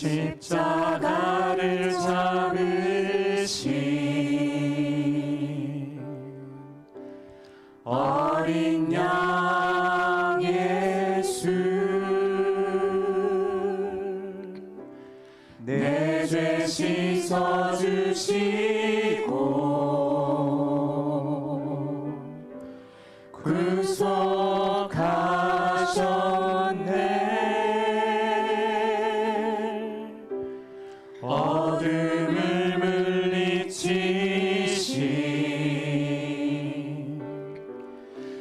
십자가를 잡으신 어린 양 예수, 내 죄 씻어주시고 구속하셨네. 어둠을 물리치신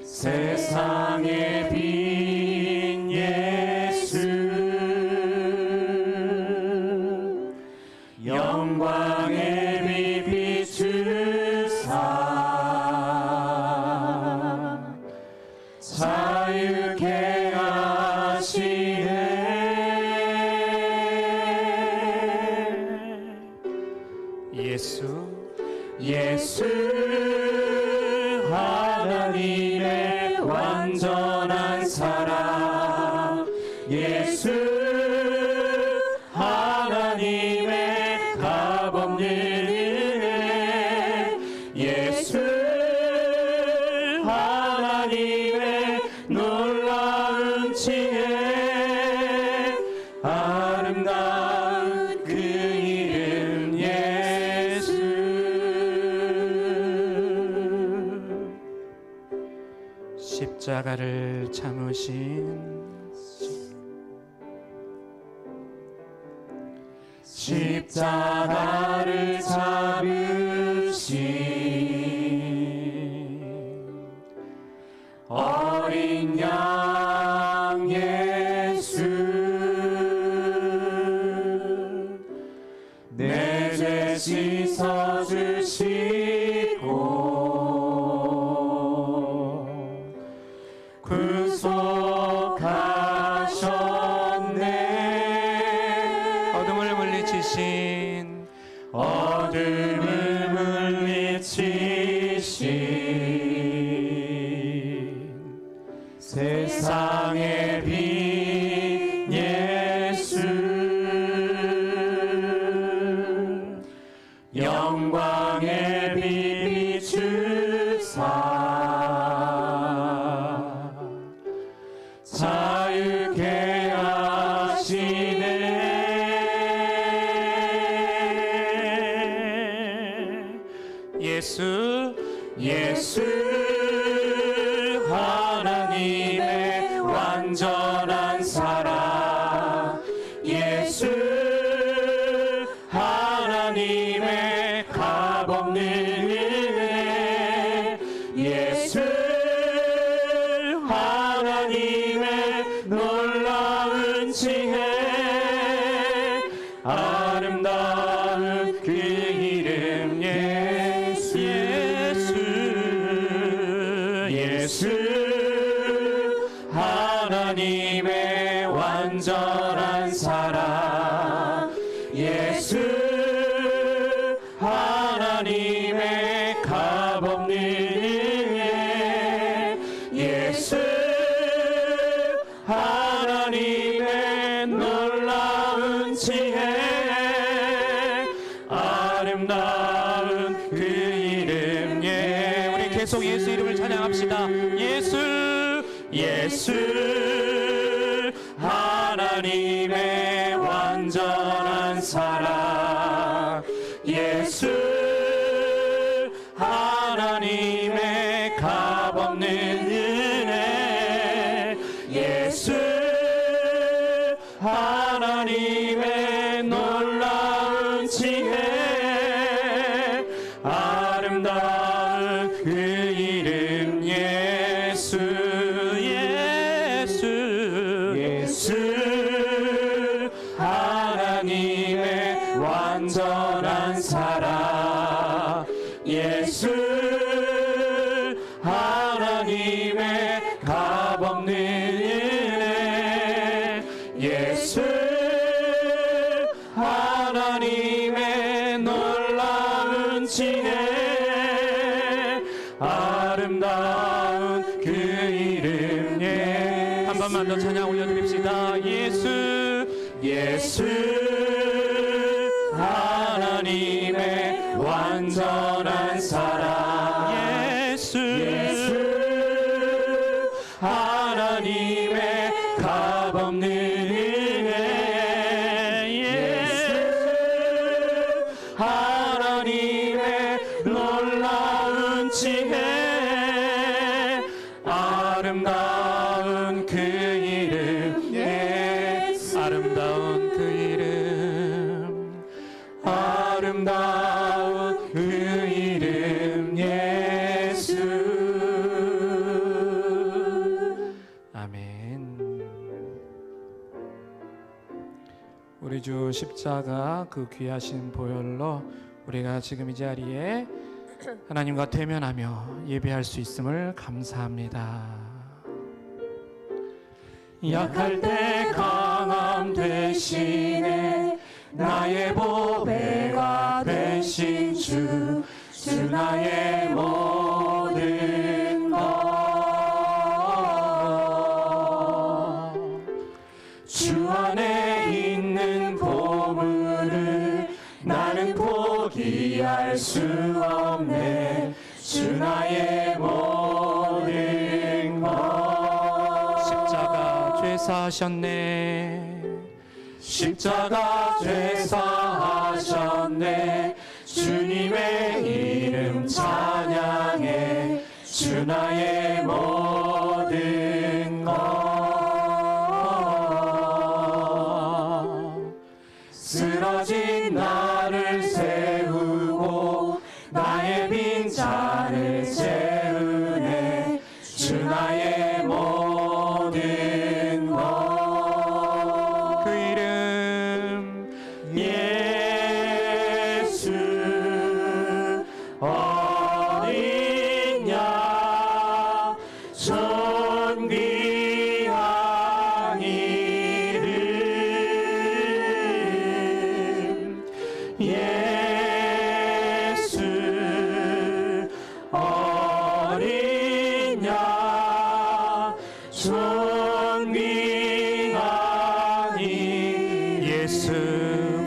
세상의 빛 예수, 영광의 빛 비추사 자유케 하시네. 예수 하나님의 완전한 사랑, 예수 하나님의 값없는 은혜, 예수 하나님의 놀라운 지혜, 아름다운 그 이름 예수. 십자가를 참으신, 십자가를 잡으신 어린 양 예수, 내 죄 씻어주시고 구속하셨네. 어둠을 물리치신 세상의 빛 예수, 영광의 빛 비추사 자유케 하시네. 예수 하나님의 완전한 사랑, 예수 하나님의 값없는 은혜, 예수 하나님의 놀라운 지혜, 아름다운 그 이름 예수. 하나님의 완전한 사랑, 예수 하나님의 값없는 은혜, 예수 하나님의 놀라운 지혜, 아름다운 그 이름 예. 우리 계속 예수 이름을 찬양합시다. 예수 하나님의 완전한 사랑, 예수 하나님의 값없는 은혜, 예수 하나님의 놀라운 지혜, 아름다운 그 이름 예수. 하나님의 완전한 사랑, 예수 하나님의 값없는 은혜, 예수 하나님의 놀라운 지혜, 아름다운 그 이름 예. 한 번만 더 찬양 올려드립시다. 예수 아름다운 그 이름, 아름다운 그 이름 예수. 아멘. 우리 주 십자가 그 귀하신 보혈로 우리가 지금 이 자리에 하나님과 대면하며 예배할 수 있음을 감사합니다. 약할 때 강함 되시네, 나의 보배가 되신 주, 주 나의 모든 것. 주 안에 있는 보물을 나는 포기할 수 없네, 주 나의 모든 것. 십자가 죄사하셨네, 십자가 죄사하셨네, 주님의 이름 찬양해, 주 나의 모든 것. 쓰러진 나를 세우고 나의 빈잔을 채우네, 주 나의 모든 것. 그 이름 예수, 어린 양, 존귀한 이름 예수, 어린 양, 존귀한 이름 예수.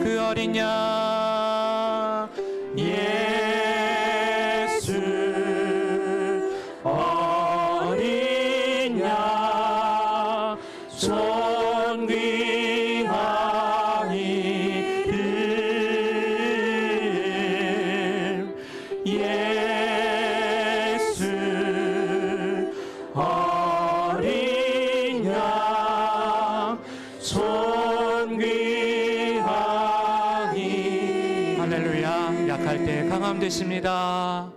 그 어린 양 예수, 어린 양, 존귀한 이름 예수, 어린 양, 존귀한 이름. 할렐루야. 약할 때 강함 되십니다.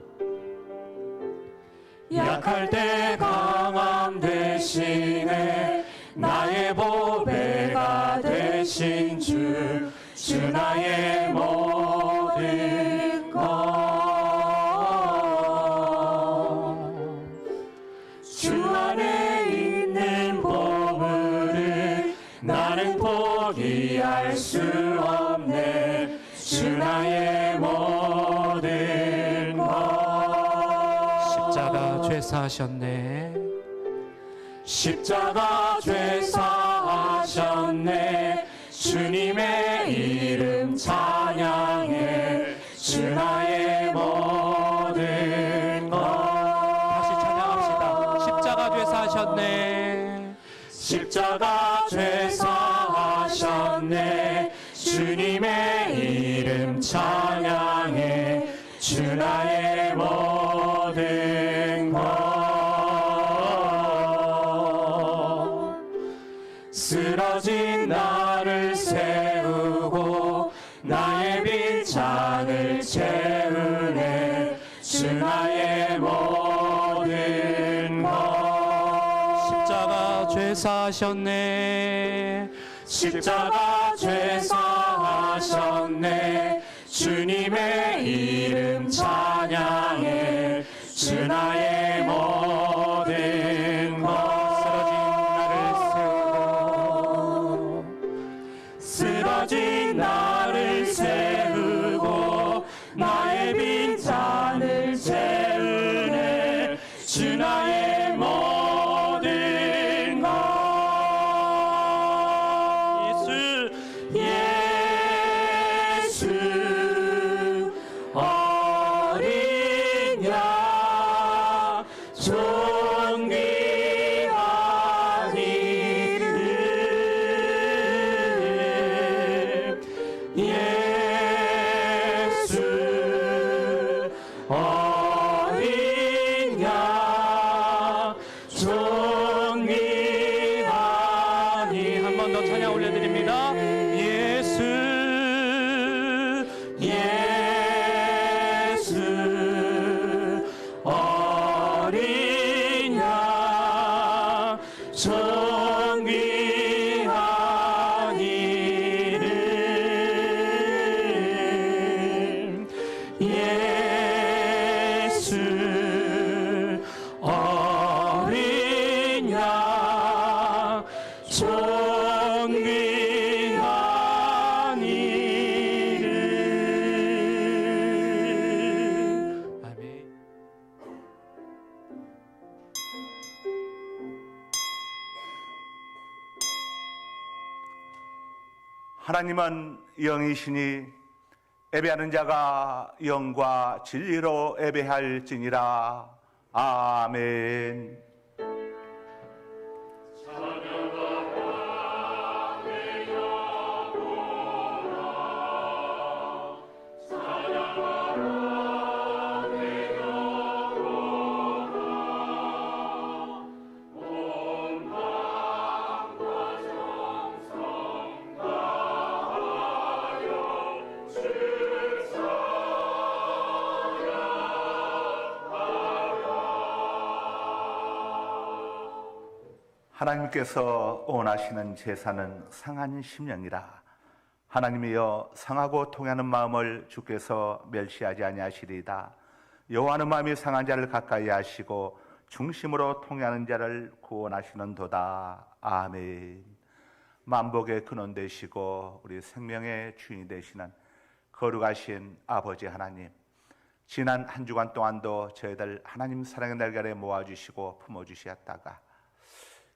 약할 때 강함 되시네, 나의 보배가 되신 주, 주 나의 모든 것. 주 안에 있는 보물을 나는 포기할 수 없네, 주 나의 모든 것. 십자가 죄사하셨네, 십자가 죄사하셨네, 주님의 이름 찬양해, 주 나의 모든 것. 다시 찬양합시다. 십자가 죄사하셨네, 십자가 죄사하셨네, 주님의 이름 찬양해, 주 나의 모든 것. 쓰러진 나를 세우고 나의 빈잔을 채우네, 주 나의 모든 것. 십자가 죄사하셨네, 십자가 죄사하셨네, 주님의 이름 찬양해, 주 나의 모든 것. 쓰러진 나를 세우고 나의 빈잔을 채우네, 주 나의 모든 것. 예수, 어린 양, 존귀한 이름 예수, 어린 양, 존귀한 이름. 한 번 더 찬양 올려드립니다. 하나님은 영이시니 예배하는 자가 영과 진리로 예배할지니라. 아멘. 하나님께서 원하시는 제사는 상한 심령이라. 하나님이여 상하고 통하는 마음을 주께서 멸시하지 아니하시리이다. 여호와는 마음이 상한 자를 가까이 하시고 중심으로 통하는 자를 구원하시는도다. 아멘. 만복의 근원 되시고 우리 생명의 주인이 되시는 거룩하신 아버지 하나님, 지난 한 주간 동안도 저희들 하나님 사랑의 날개에 모아주시고 품어주셨다가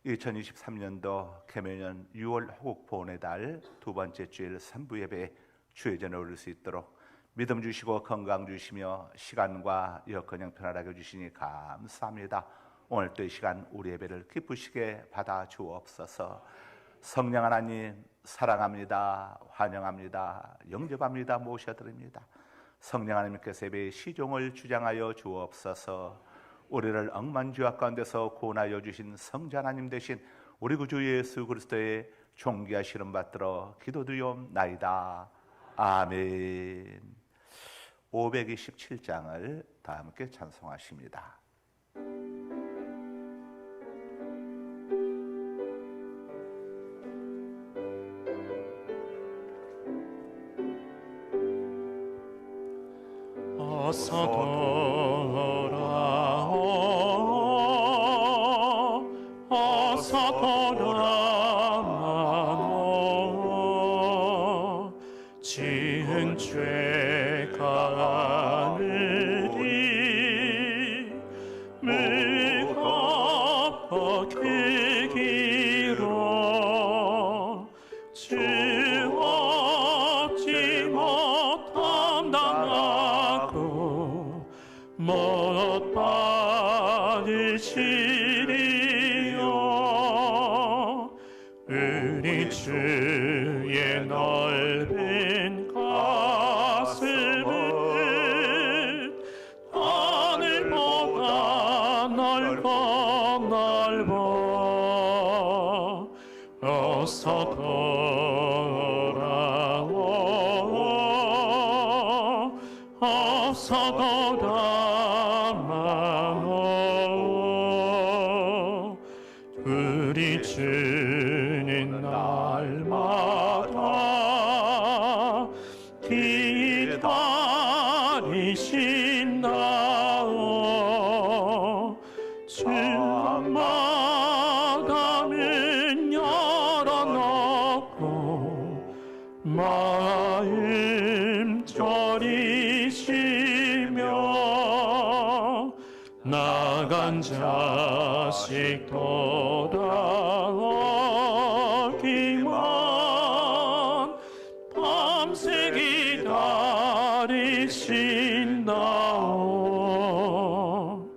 2023년도 개묘년 6월 호국보훈의 달 두 번째 주일 3부 예배 주의전에 올릴 수 있도록 믿음 주시고 건강 주시며 시간과 여건형 편안하게 주시니 감사합니다. 오늘 또 이 시간 우리 예배를 기쁘시게 받아 주옵소서. 성령 하나님 사랑합니다. 환영합니다. 영접합니다. 모셔드립니다. 성령 하나님께서 예배의 시종을 주장하여 주옵소서. 우리를 억만죄악 가운데서 구원하여 주신 성자 하나님 되신 우리 구주 예수 그리스도의 존귀하시름 받들어 기도드리옵나이다. 아멘. 527장을 다 함께 찬송하십니다. 어서 돌아오라. 지은 죄가 하늘이 무겁게 길어 주 얻지 못함 당하고 못 받으시리요. 우리 주의 넓은 가슴은 하늘보다 넓고 넓어. 어서 돌아오. 어서 돌아오. 우리 주는 날마다 기다리신다오. 주 마다문 열어놓고 마음 졸이시며 나간 자식 돌아오기만 밤새 기다리신다오.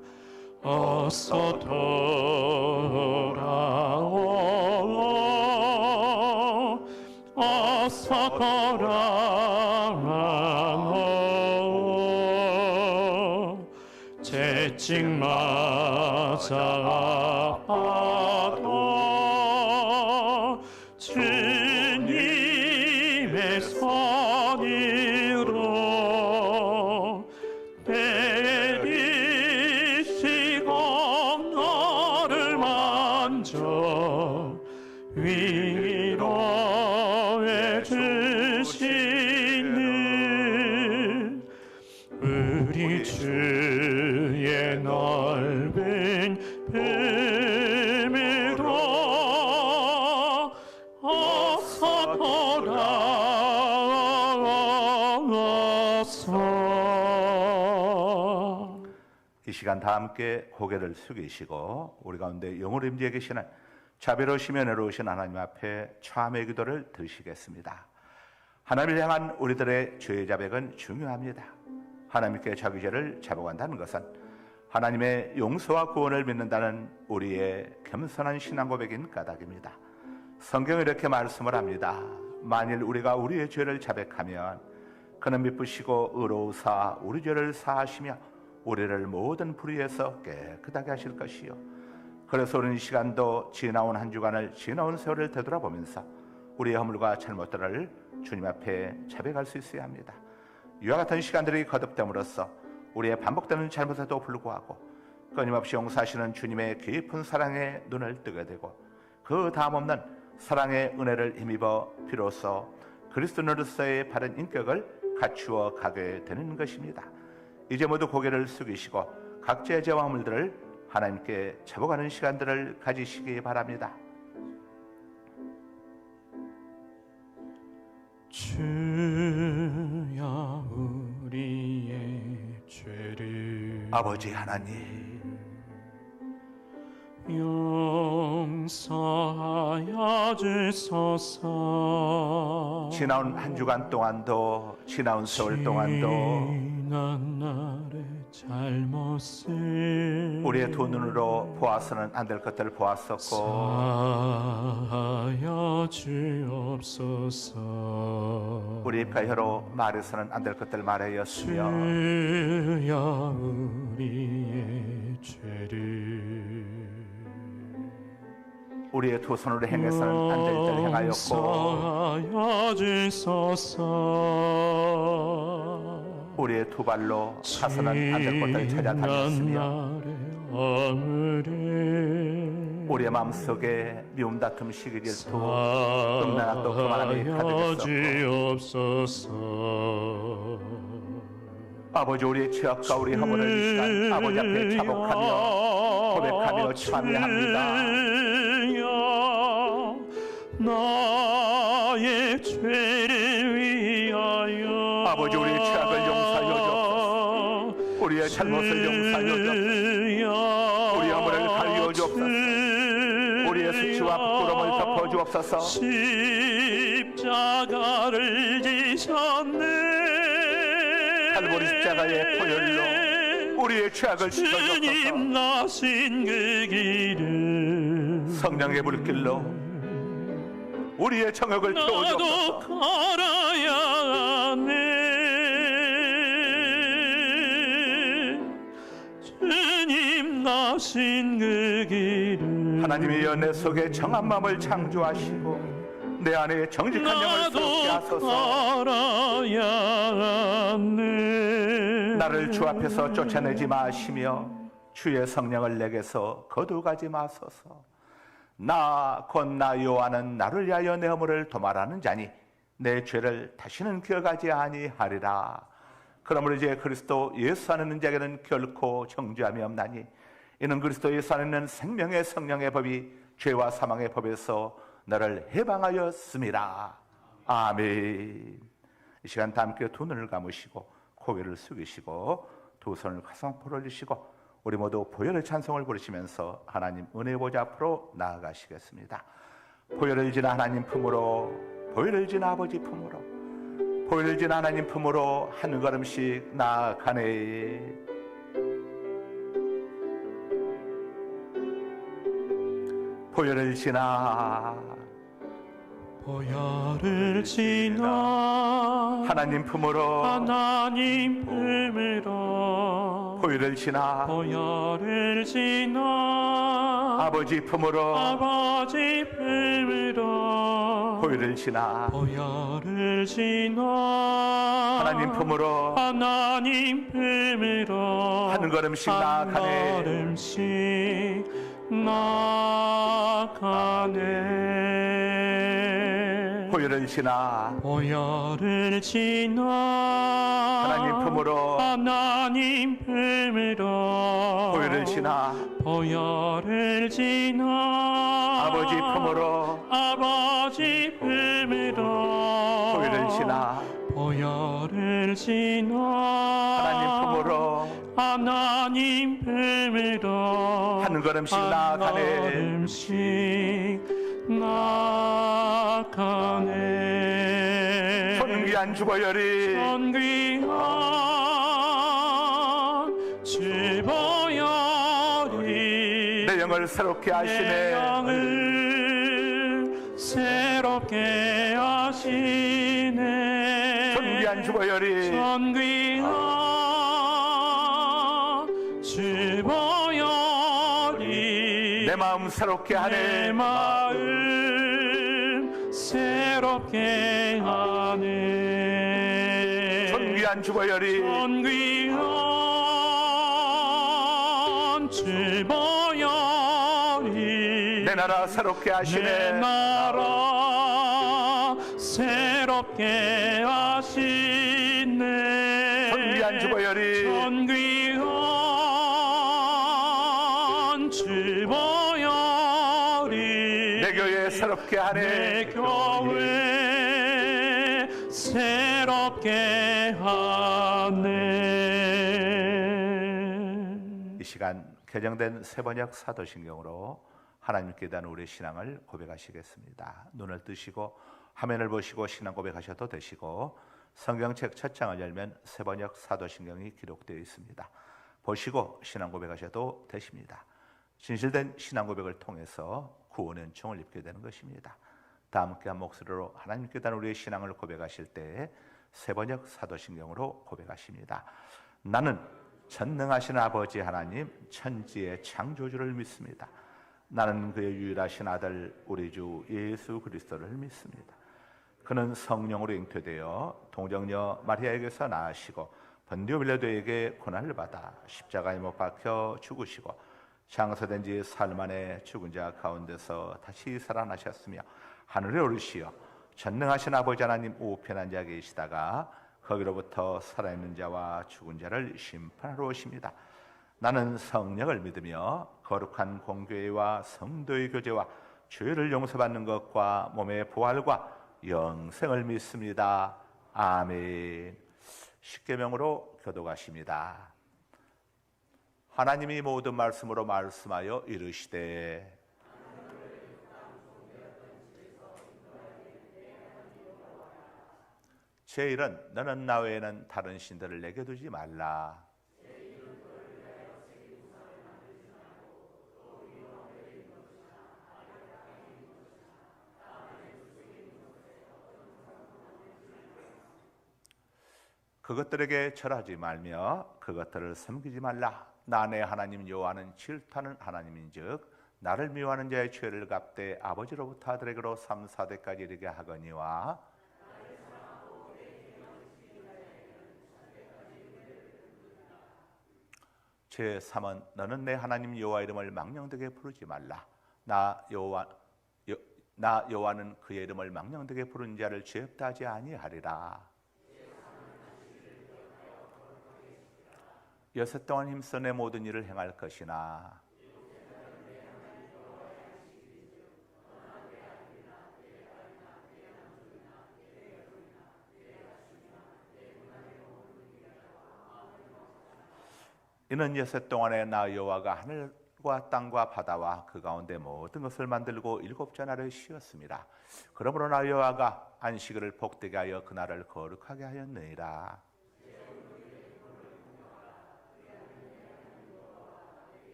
어서 돌아오. 어서 돌아오. 채찍 맞아 아파도 주님의 손으로 때리시고 너를 만져 위로해 주시는 우리 주의 넓은 품으로 어서 돌아와서. 이 시간 다 함께 고개를 숙이시고 우리 가운데 영으로 임재해 계시는 자비로우시며 은혜로우신 하나님 앞에 참회 기도를 드리시겠습니다. 하나님을 향한 우리들의 죄의 자백은 중요합니다. 하나님께 자기 죄를 자복한다는 것은 하나님의 용서와 구원을 믿는다는 우리의 겸손한 신앙 고백인 까닭입니다. 성경은 이렇게 말씀을 합니다. 만일 우리가 우리의 죄를 자백하면 그는 미쁘시고 의로우사 우리 죄를 사하시며 우리를 모든 불의에서 깨끗하게 하실 것이요. 그래서 우리는 이 시간도 지나온 한 주간을 지나온 세월을 되돌아보면서 우리의 허물과 잘못들을 주님 앞에 자백할 수 있어야 합니다. 이와 같은 시간들이 거듭됨으로써 우리의 반복되는 잘못에도 불구하고 끊임없이 용서하시는 주님의 깊은 사랑에 눈을 뜨게 되고 그 다음없는 사랑의 은혜를 힘입어 비로소 그리스도인으로서의 바른 인격을 갖추어 가게 되는 것입니다. 이제 모두 고개를 숙이시고 각자의 죄와 허물들을 하나님께 자복하는 시간들을 가지시기 바랍니다. 주여 우리의 죄를 아버지 하나님 용서하여 주소서. 지나온 한 주간 동안도 지나온 세월 동안도 지난 날의 잘못을 우리의 두 눈으로 보아서는 안 될 것들을 보았었고 사하여 주옵소서. 우리 입과 혀로 말해서는 안 될 것들을 말하였으며 주여 우리의 죄를 우리의 두 손으로 행해서는 안 될 일을 행하였고 용서하여 주소서. 우리의 두 발로 가서는 안 될 것들을 찾아다녔으며 우리의 마음속에 미움 다툼 시기 질투 음란한 또 그만함이 가득했었고 아버지 우리의 죄악과 우리의 허물을 이 시간 아버지 앞에 자복하며 고백하며 참여합니다. 나의 죄를 위하여 아버지 우리의 죄악을 용서하여 주옵소서. 우리의 잘못을 용서하여 주옵소서. 우리의 허물을 가리워 주옵소서. 우리의 수치와 부끄러움을 덮어 주옵소서. 십자가를 지셨네. 칼보리 십자가의 보혈로 우리의 죄악을 씻어주옵소서. 주님 나신 그 길을 성령의 불길로 우리의 정욕을 나도 태워주옵소서. 걸어야 하네. 주님 나신 그 길을 하나님의 연애 속에 정한 마음을 창조하시고 내 안에 정직한 영을 쏟게 나도 하소서. 걸어야 하네. 나를 주 앞에서 쫓아내지 마시며 주의 성령을 내게서 거두가지 마소서. 나 곧 나 여호와는 나를 위하여 내 허물을 도말하는 자니 내 죄를 다시는 기억하지 아니하리라. 그러므로 이제 그리스도 예수 안에 있는 자에게는 결코 정죄함이 없나니 이는 그리스도 예수 안에 있는 생명의 성령의 법이 죄와 사망의 법에서 너를 해방하였습니다. 아멘. 이 시간 다 함께 두 눈을 감으시고 고개를 숙이시고 두 손을 가슴 앞으로 올리시고 우리 모두 보혈의 찬송을 부르시면서 하나님 은혜 보좌 앞으로 나아가시겠습니다. 보혈을 지나 하나님 품으로, 보혈을 지나 아버지 품으로, 보혈을 지나 하나님 품으로 한 걸음씩 나아가네. 보혈을 지나 보혈을 지나 하나님 품으로, 하나님 품으로 보혈을 지나 보혈을 지나 아버지 품으로, 아버지 품으로 보혈을 지나 보혈을 지나 하나님 품으로 하나님 품으로 한 걸음씩 한 나아가네. 걸음씩 나아가네. 보혈을 지나 보혈을 지나 하나님 품으로, 하나님 품으로 보혈을 지나 보혈을 지나 아버지 품으로, 아버지 품으로 보혈을 지나 보혈을 지나 하나님 품으로 하나님 품으로 한 걸음씩 나아가네. 걸음씩 나아가네. 손 존귀한 주보혈이 존귀한 주보혈이 내 영을 새롭게 내 하시네. 영을 새롭게 하시네. 존귀한 주보혈이 존귀한 주보혈이 내 마음 새롭게 내 하네. 마음 새롭게 하네. 존귀한 주보혈이 존귀한 주보혈이 내 나라 새롭게 내 하시네. 나라 새롭게 하시네. 존귀한 주보혈이 존귀한 주보혈이 내 교회 새롭게 하네. 내 교회 새롭게 하네. 이 시간 개정된 세번역 사도신경으로 하나님께 대한 우리의 신앙을 고백하시겠습니다. 눈을 뜨시고 화면을 보시고 신앙 고백하셔도 되시고 성경책 첫 장을 열면 세번역 사도신경이 기록되어 있습니다. 보시고 신앙 고백하셔도 되십니다. 진실된 신앙 고백을 통해서 구원의 은총을 입게 되는 것입니다. 다 함께 한 목소리로 하나님께 대한 우리의 신앙을 고백하실 때 세번역 사도신경으로 고백하십니다. 나는 전능하신 아버지 하나님 천지의 창조주를 믿습니다. 나는 그의 유일하신 아들 우리 주 예수 그리스도를 믿습니다. 그는 성령으로 잉태되어 동정녀 마리아에게서 나으시고 본디오 빌라도에게 고난을 받아 십자가에 못 박혀 죽으시고 장사된 지 사흘 만에 죽은 자 가운데서 다시 살아나셨으며 하늘에 오르시어 전능하신 아버지 하나님 우편에 앉아 계시다가 거기로부터 살아있는 자와 죽은 자를 심판하러 오십니다. 나는 성령을 믿으며 거룩한 공교회와 성도의 교제와 죄를 용서받는 것과 몸의 부활과 영생을 믿습니다. 아멘. 십계명으로 교독하십니다. 하나님이 모든 말씀으로 말씀하여 이르시되 제1은 너는 나 외에는 다른 신들을 내게 두지 말라. 그것들에게 절하지 말며 그것들을 섬기지 말라. 나 내 하나님 여호와는 질투하는 하나님인즉 나를 미워하는 자의 죄를 갚되 아버지로부터 아들에게로 3, 4대까지 이르게 하거니와 제3은 너는 내 하나님 여호와 이름을 망령되게 부르지 말라. 나 여호와는 그의 이름을 망령되게 부르는 자를 죄 없다 하지 아니하리라. 여섯 동안 힘써 내 모든 일을 행할 것이나 이는 여섯 동안에 나 여호와가 하늘과 땅과 바다와 그 가운데 모든 것을 만들고 일곱째 날을 쉬었습니다. 그러므로 나 여호와가 안식일을 복되게 하여 그날을 거룩하게 하였느니라.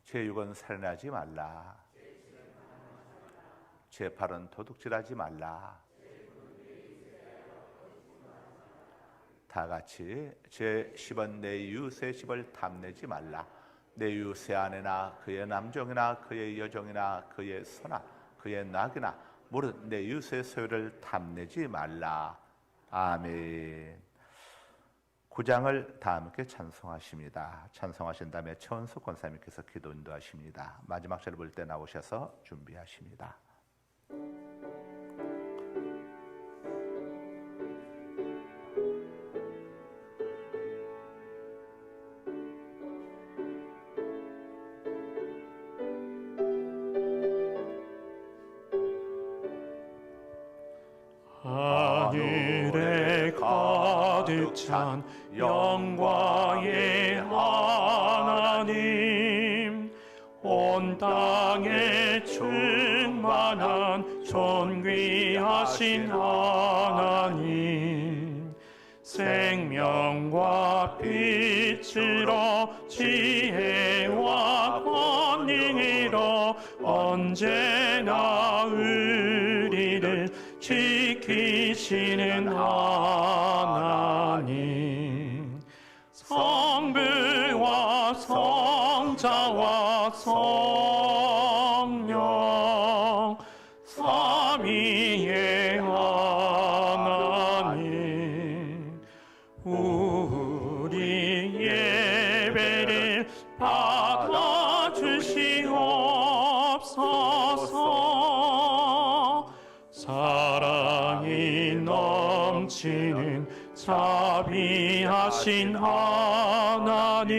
제6은 살인하지 말라. 제8은 도둑질하지 말라. 다 같이 제10은 내 이웃의 집을 탐내지 말라. 내 이웃의 아내나 그의 남종이나 그의 여종이나 그의 소나 그의 낙이나 무릇 내 이웃의 소유를 탐내지 말라. 아멘. 9장을 다 함께 찬송하십니다. 찬송하신 다음에 최원수 권사님께서 기도 인도하십니다. 마지막 절을 볼 때 나오셔서 준비하십니다. 하늘에 가득 찬 영광의 하나님 온 온 땅에 충만한 존귀하신 하나님, 생명과 빛으로 지혜와 권능으로 언제나 우리를 지키시는 하나님, 성부와 성자와 성령 삼위의 하나님, 우리 예배를 받아주시옵소서. 사랑이 넘치는 자비하신 하나님,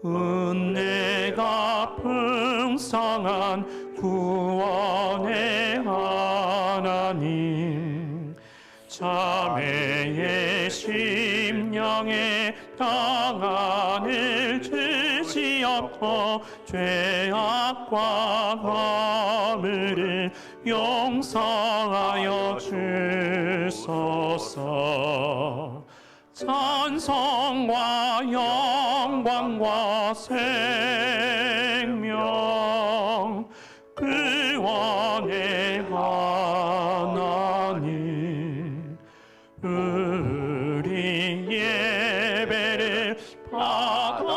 은혜가 풍성한 구원의 하나님, 자매의 심령에 평안을 주시옵고 죄악과 허물을 용서하여 주소서. 찬송과 영광과 생명 구원의 하나님, 우리 예배를 받아주시옵소서.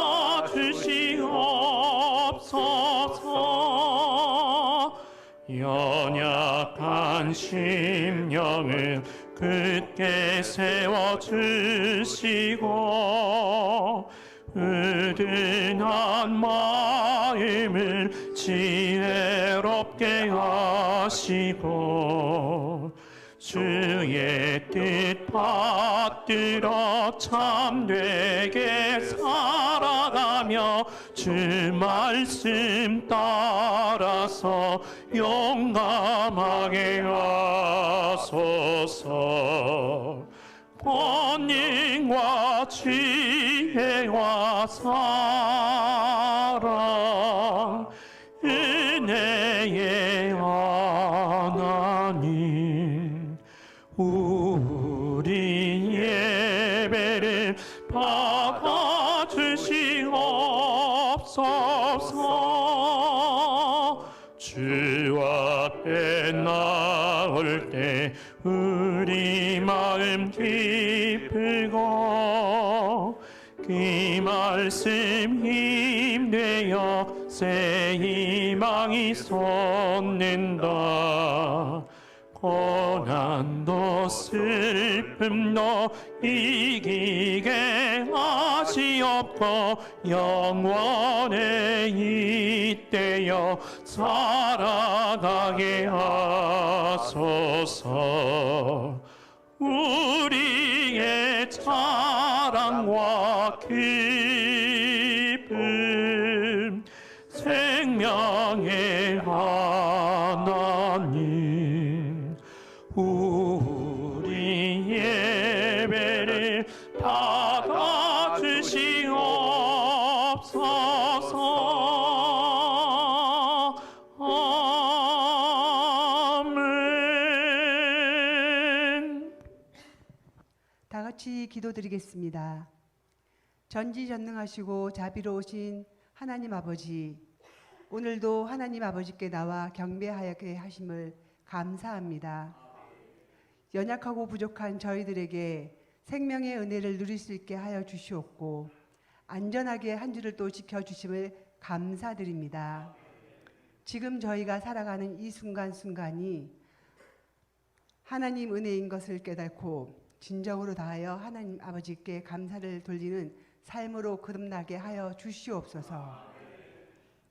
연약한 심령을 굳게 세워주시고 의든한 마음을 지혜롭게 하시고 주의 뜻 받들어 참되게 살아가며 주 말씀 따라서 용감하게 하소서. 권능과 지혜와 사랑 은혜의 하나님, 우리 예배를 받아주시옵소서. 주 앞에 나올 때 우리 마음 기쁘고 그 말씀 힘내어 새 희망이 솟는다. 고난도 슬픔도 이기게 하시옵고 영원에 잇대어 살아가게 하소서. 우리의 자랑과 기쁨 생명의 하나님, 우리 예배를 받아주시옵소서. 아멘. 다 같이 기도드리겠습니다. 전지전능하시고 자비로우신 하나님 아버지, 오늘도 하나님 아버지께 나와 경배하게 하심을 감사합니다. 연약하고 부족한 저희들에게 생명의 은혜를 누릴 수 있게 하여 주시옵고 안전하게 한 주를 또 지켜주심을 감사드립니다. 지금 저희가 살아가는 이 순간순간이 하나님 은혜인 것을 깨닫고 진정으로 다하여 하나님 아버지께 감사를 돌리는 삶으로 거듭나게 하여 주시옵소서.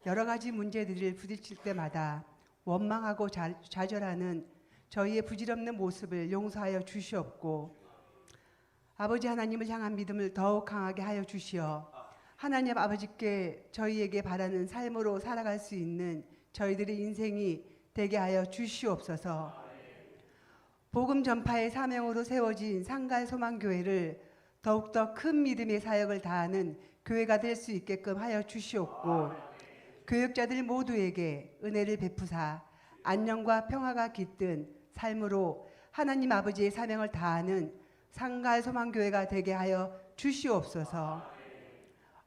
여러 가지 문제들을 부딪힐 때마다 원망하고 좌절하는 저희의 부질없는 모습을 용서하여 주시옵고 아버지 하나님을 향한 믿음을 더욱 강하게 하여 주시어 하나님 아버지께 저희에게 바라는 삶으로 살아갈 수 있는 저희들의 인생이 되게 하여 주시옵소서. 복음 전파의 사명으로 세워진 상갈소망교회를 더욱더 큰 믿음의 사역을 다하는 교회가 될 수 있게끔 하여 주시옵고 교역자들 모두에게 은혜를 베푸사 안녕과 평화가 깃든 삶으로 하나님 아버지의 사명을 다하는 상갈 소망교회가 되게 하여 주시옵소서.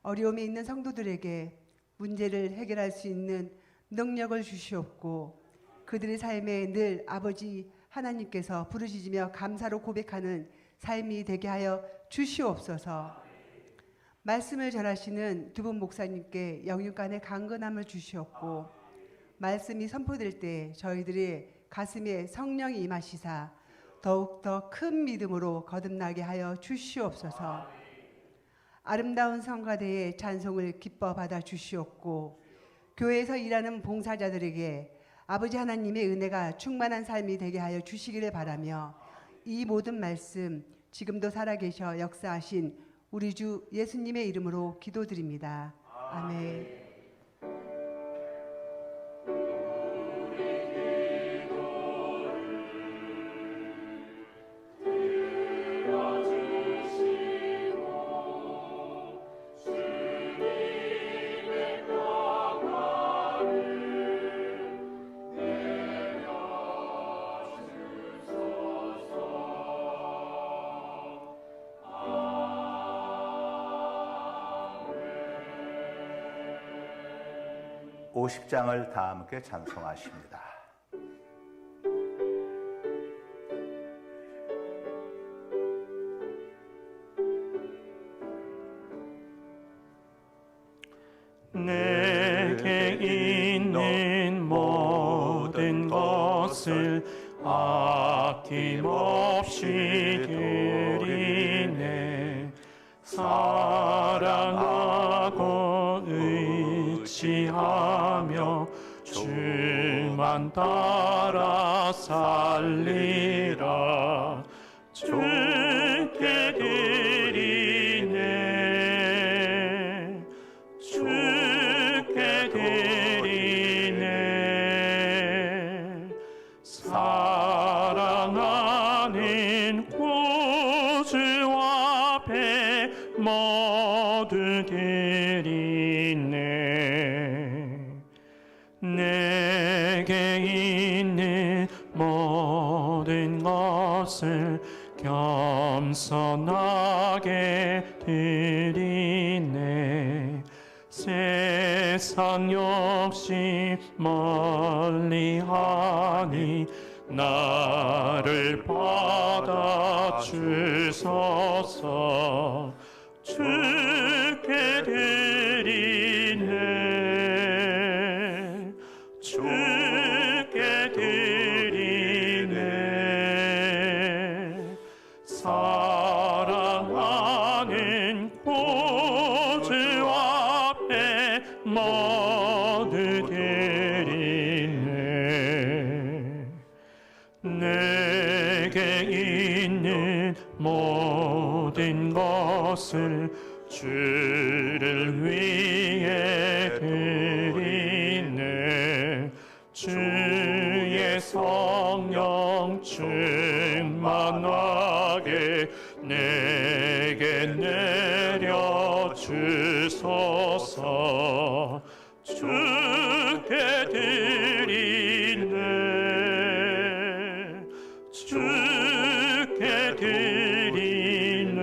어려움이 있는 성도들에게 문제를 해결할 수 있는 능력을 주시옵고 그들의 삶에 늘 아버지 하나님께서 부르짖으며 감사로 고백하는 삶이 되게 하여 주시옵소서. 말씀을 전하시는 두 분 목사님께 영육간의 강건함을 주시옵고 말씀이 선포될 때 저희들의 가슴에 성령이 임하시사 더욱더 큰 믿음으로 거듭나게 하여 주시옵소서. 아름다운 성가대의 찬송을 기뻐 받아 주시옵고 교회에서 일하는 봉사자들에게 아버지 하나님의 은혜가 충만한 삶이 되게 하여 주시기를 바라며 이 모든 말씀 지금도 살아계셔 역사하신 우리 주 예수님의 이름으로 기도드립니다. 아멘. 오십장을 다 함께 찬송하십니다. 내게 있는 모든 것을 아낌없이 드리네. 사랑하고 의지하며 주만 따라 살리라. 주께 드리네. 주께 드리네. 사랑하는 구주 앞에 모두 드리네. 내게 있는 모든 것을 겸손하게 드리네. 세상 욕심 멀리하니 나를 받아 주소서. 주께 드리네. 주께 드리네. 사랑하는 구주 앞에 모두 드리네. 내게 있는 모든 것을 주를 위해 드리네. 주의 성령 충만하게 내게 내려 주소서. 주께 드리네. 주께 드리네.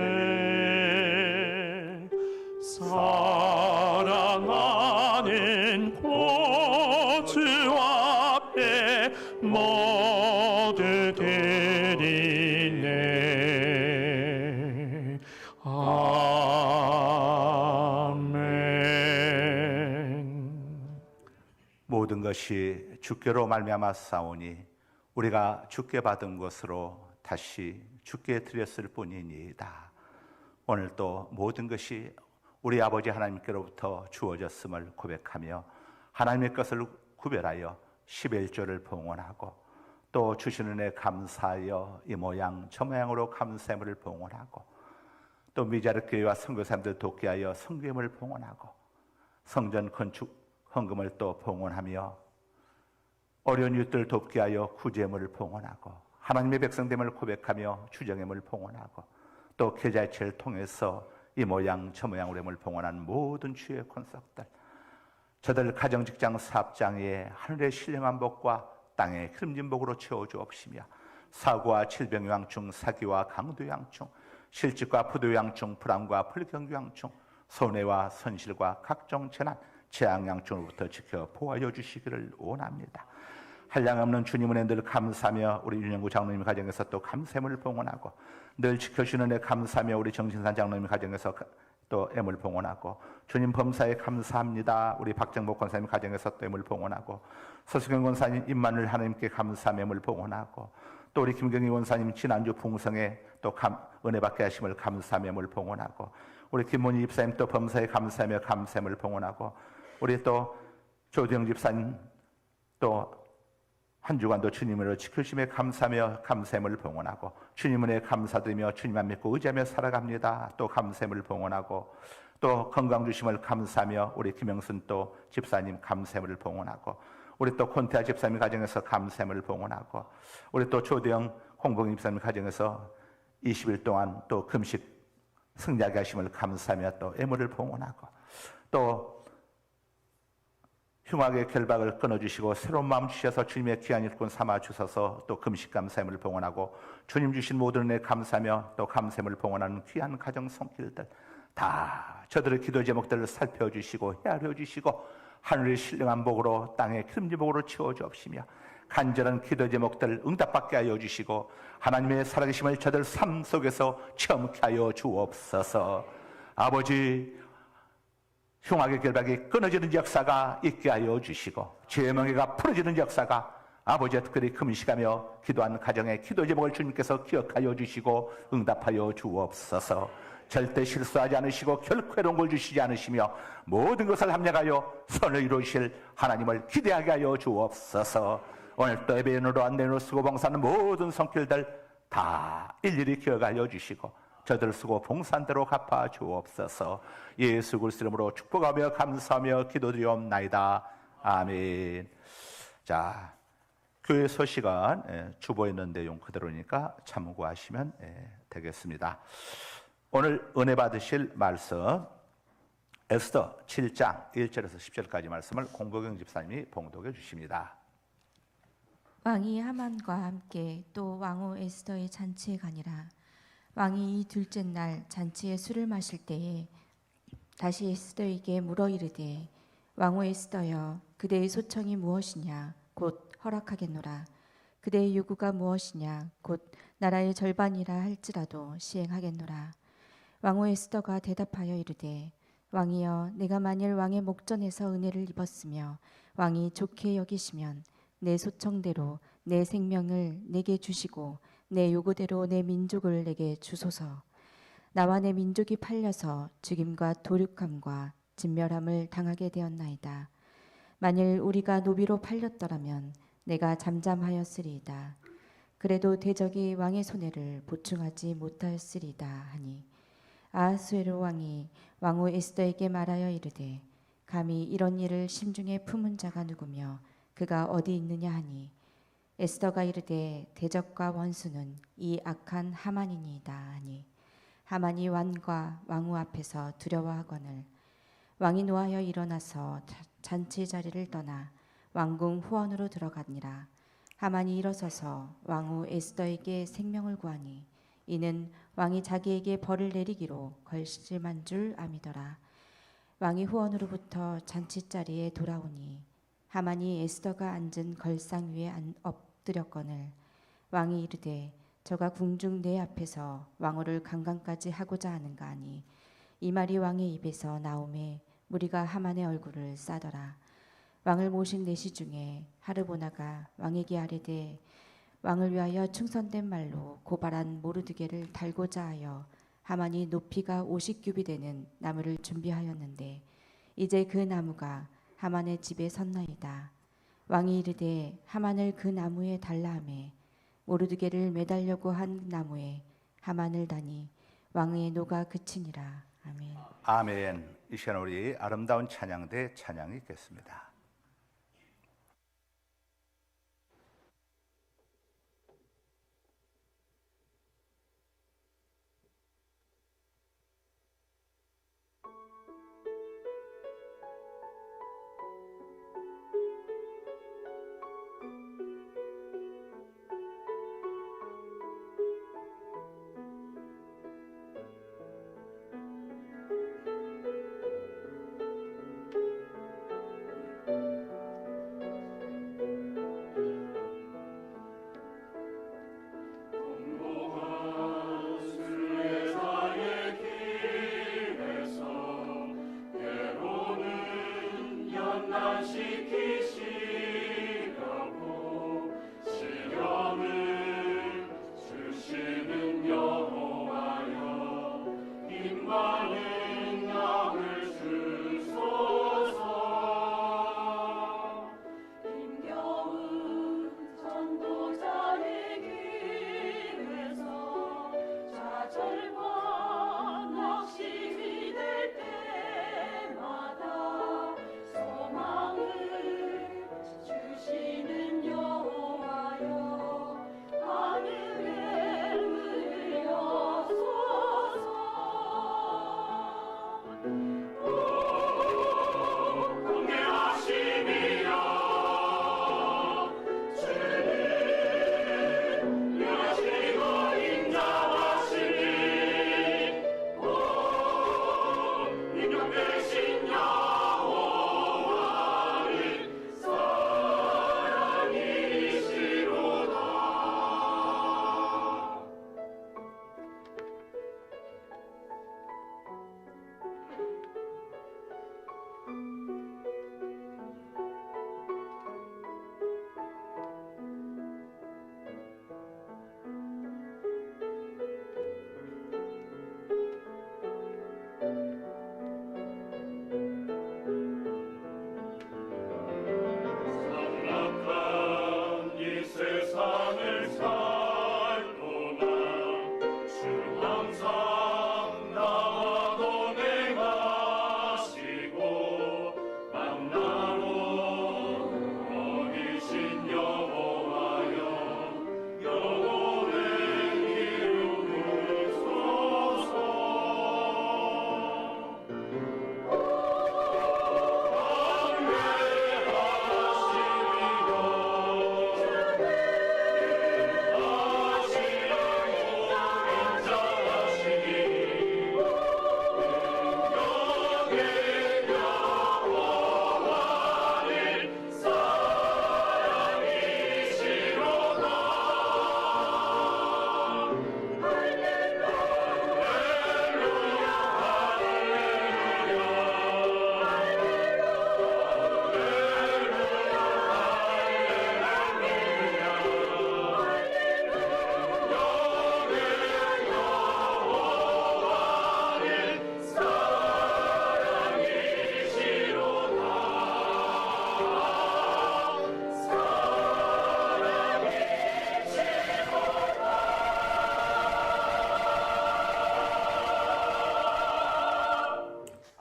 사랑하는 구주 앞에 모두 드리네. 아멘. 모든 것이 주께로 말미암아 싸우니 우리가 주께 받은 것으로 다시 주께 드렸을 뿐이니이다. 오늘 또 모든 것이 우리 아버지 하나님께로부터 주어졌음을 고백하며 하나님의 것을 구별하여 11조를 봉헌하고 또 주신 은혜 감사하여 이 모양 저 모양으로 감사함을 봉헌하고 또 미자르교회와 선교사님들 돕게 하여 선교임을 봉헌하고 성전 건축 헌금을 또 봉헌하며 어려운 이웃들 돕게 하여 구제물을 봉헌하고 하나님의 백성됨을 고백하며 주정임을 봉헌하고 또 계좌이체를 통해서 이 모양 저 모양으로 힘을 봉헌한 모든 주의 권속들 저들 가정, 직장, 사업장에 하늘의 신령한 복과 땅의 기름진 복으로 채워주옵시며 사고와 질병요양충, 사기와 강도요양충, 실직과 부도요양충, 불암과 불경요양충, 손해와 손실과 각종 재난, 재앙양충으로부터 지켜 보호하여 주시기를 원합니다. 한량없는 주님 은혜 늘 감사하며 우리 윤영구 장로님 가정에서 또 감샘을 봉헌하고 늘 지켜주는 애 감사하며 우리 정신산 장로님 가정에서 또 애물 봉헌하고 주님 범사에 감사합니다. 우리 박정복 권사님 가정에서 또 애물 봉헌하고 서수경 권사님 임만을 하나님께 감사하며 애물 봉헌하고 또 우리 김경희 권사님 지난주 풍성에 또 은혜 받게 하심을 감사하며 애물 봉헌하고 우리 김문희 집사님 또 범사에 감사하며 감샘을 봉헌하고 우리 또 조대영 집사님 또 한 주간도 주님으로 지켜주심에 감사하며 감샘을 봉헌하고 주님 은혜에 감사드리며 주님만 믿고 의지하며 살아갑니다. 또 감샘을 봉헌하고 또 건강 주심을 감사하며 우리 김영순 또 집사님 감샘을 봉헌하고 우리 또 콘테아 집사님 가정에서 감샘을 봉헌하고 우리 또 조대영 홍봉임 집사님 가정에서 20일 동안 또 금식 승리하게 하심을 감사하며 또 애물을 봉헌하고 또 흉악의 결박을 끊어주시고 새로운 마음 주셔서 주님의 귀한 일꾼 삼아주셔서 또 금식 감사함을 봉헌하고 주님 주신 모든 은혜 감사하며 또 감사함을 봉헌하는 귀한 가정 손길들 다 저들의 기도 제목들을 살펴주시고 헤아려 주시고 하늘의 신령한 복으로 땅의 기름진 복으로 채워주옵시며 간절한 기도 제목들 응답받게 하여 주시고 하나님의 살아계심을 저들 삶 속에서 체험케 하여 주옵소서. 아버지 흉악의 결박이 끊어지는 역사가 있게 하여 주시고 죄의 멍에가 풀어지는 역사가 아버지와 특별히 금식하며 기도한 가정의 기도 제목을 주님께서 기억하여 주시고 응답하여 주옵소서. 절대 실수하지 않으시고 결코 해로운 걸 주시지 않으시며 모든 것을 합력하여 선을 이루실 하나님을 기대하게 하여 주옵소서. 오늘 또 예배인으로 안내로 쓰고 봉사하는 모든 손길들 다 일일이 기억하여 주시고 저들 쓰고 봉사한 대로 갚아 주옵소서. 예수 그리스도 이름으로 축복하며 감사하며 기도드리옵나이다. 아멘. 자, 교회 소식은 주보에 있는 내용 그대로니까 참고하시면 되겠습니다. 오늘 은혜 받으실 말씀 에스더 7장 1절에서 10절까지 말씀을 공보경 집사님이 봉독해 주십니다. 왕이 하만과 함께 또 왕후 에스더의 잔치에 가니라. 왕이 이 둘째 날 잔치에 술을 마실 때에 다시 에스더에게 물어 이르되 왕후 에스더여 그대의 소청이 무엇이냐 곧 허락하겠노라. 그대의 요구가 무엇이냐 곧 나라의 절반이라 할지라도 시행하겠노라. 왕후 에스더가 대답하여 이르되 왕이여 내가 만일 왕의 목전에서 은혜를 입었으며 왕이 좋게 여기시면 내 소청대로 내 생명을 내게 주시고 내 요구대로 내 민족을 내게 주소서. 나와 내 민족이 팔려서 죽임과 도륙함과 진멸함을 당하게 되었나이다. 만일 우리가 노비로 팔렸더라면 내가 잠잠하였으리이다. 그래도 대적이 왕의 손해를 보충하지 못하였으리이다 하니 아하수에로 왕이 왕후 에스더에게 말하여 이르되 감히 이런 일을 심중에 품은 자가 누구며 그가 어디 있느냐 하니 에스더가 이르되 대적과 원수는 이 악한 하만이니이다 하니 하만이 왕과 왕후 앞에서 두려워하거늘 왕이 노하여 일어나서 잔치 자리를 떠나 왕궁 후원으로 들어가니라. 하만이 일어서서 왕후 에스더에게 생명을 구하니 이는 왕이 자기에게 벌을 내리기로 걸심한 줄 아미더라. 왕이 후원으로부터 잔치 자리에 돌아오니 하만이 에스더가 앉은 걸상 위에 엎드렸거늘 왕이 이르되 저가 궁중 내 앞에서 왕후를 강간까지 하고자 하는가 하니 이 말이 왕의 입에서 나오매 무리가 하만의 얼굴을 싸더라. 왕을 모신 내시 중에 하르보나가 왕에게 아뢰되 왕을 위하여 충선된 말로 고발한 모르드게를 달고자 하여 하만이 높이가 50규비 되는 나무를 준비하였는데 이제 그 나무가 하만의 집에 섰나이다. 왕이 이르되 하만을 그 나무에 달라 하매 모르드게를 매달려고 한 나무에 하만을 다니 왕의 노가 그치니라. 아멘. 아멘. 이 시간 우리 아름다운 찬양대 찬양이 있겠습니다.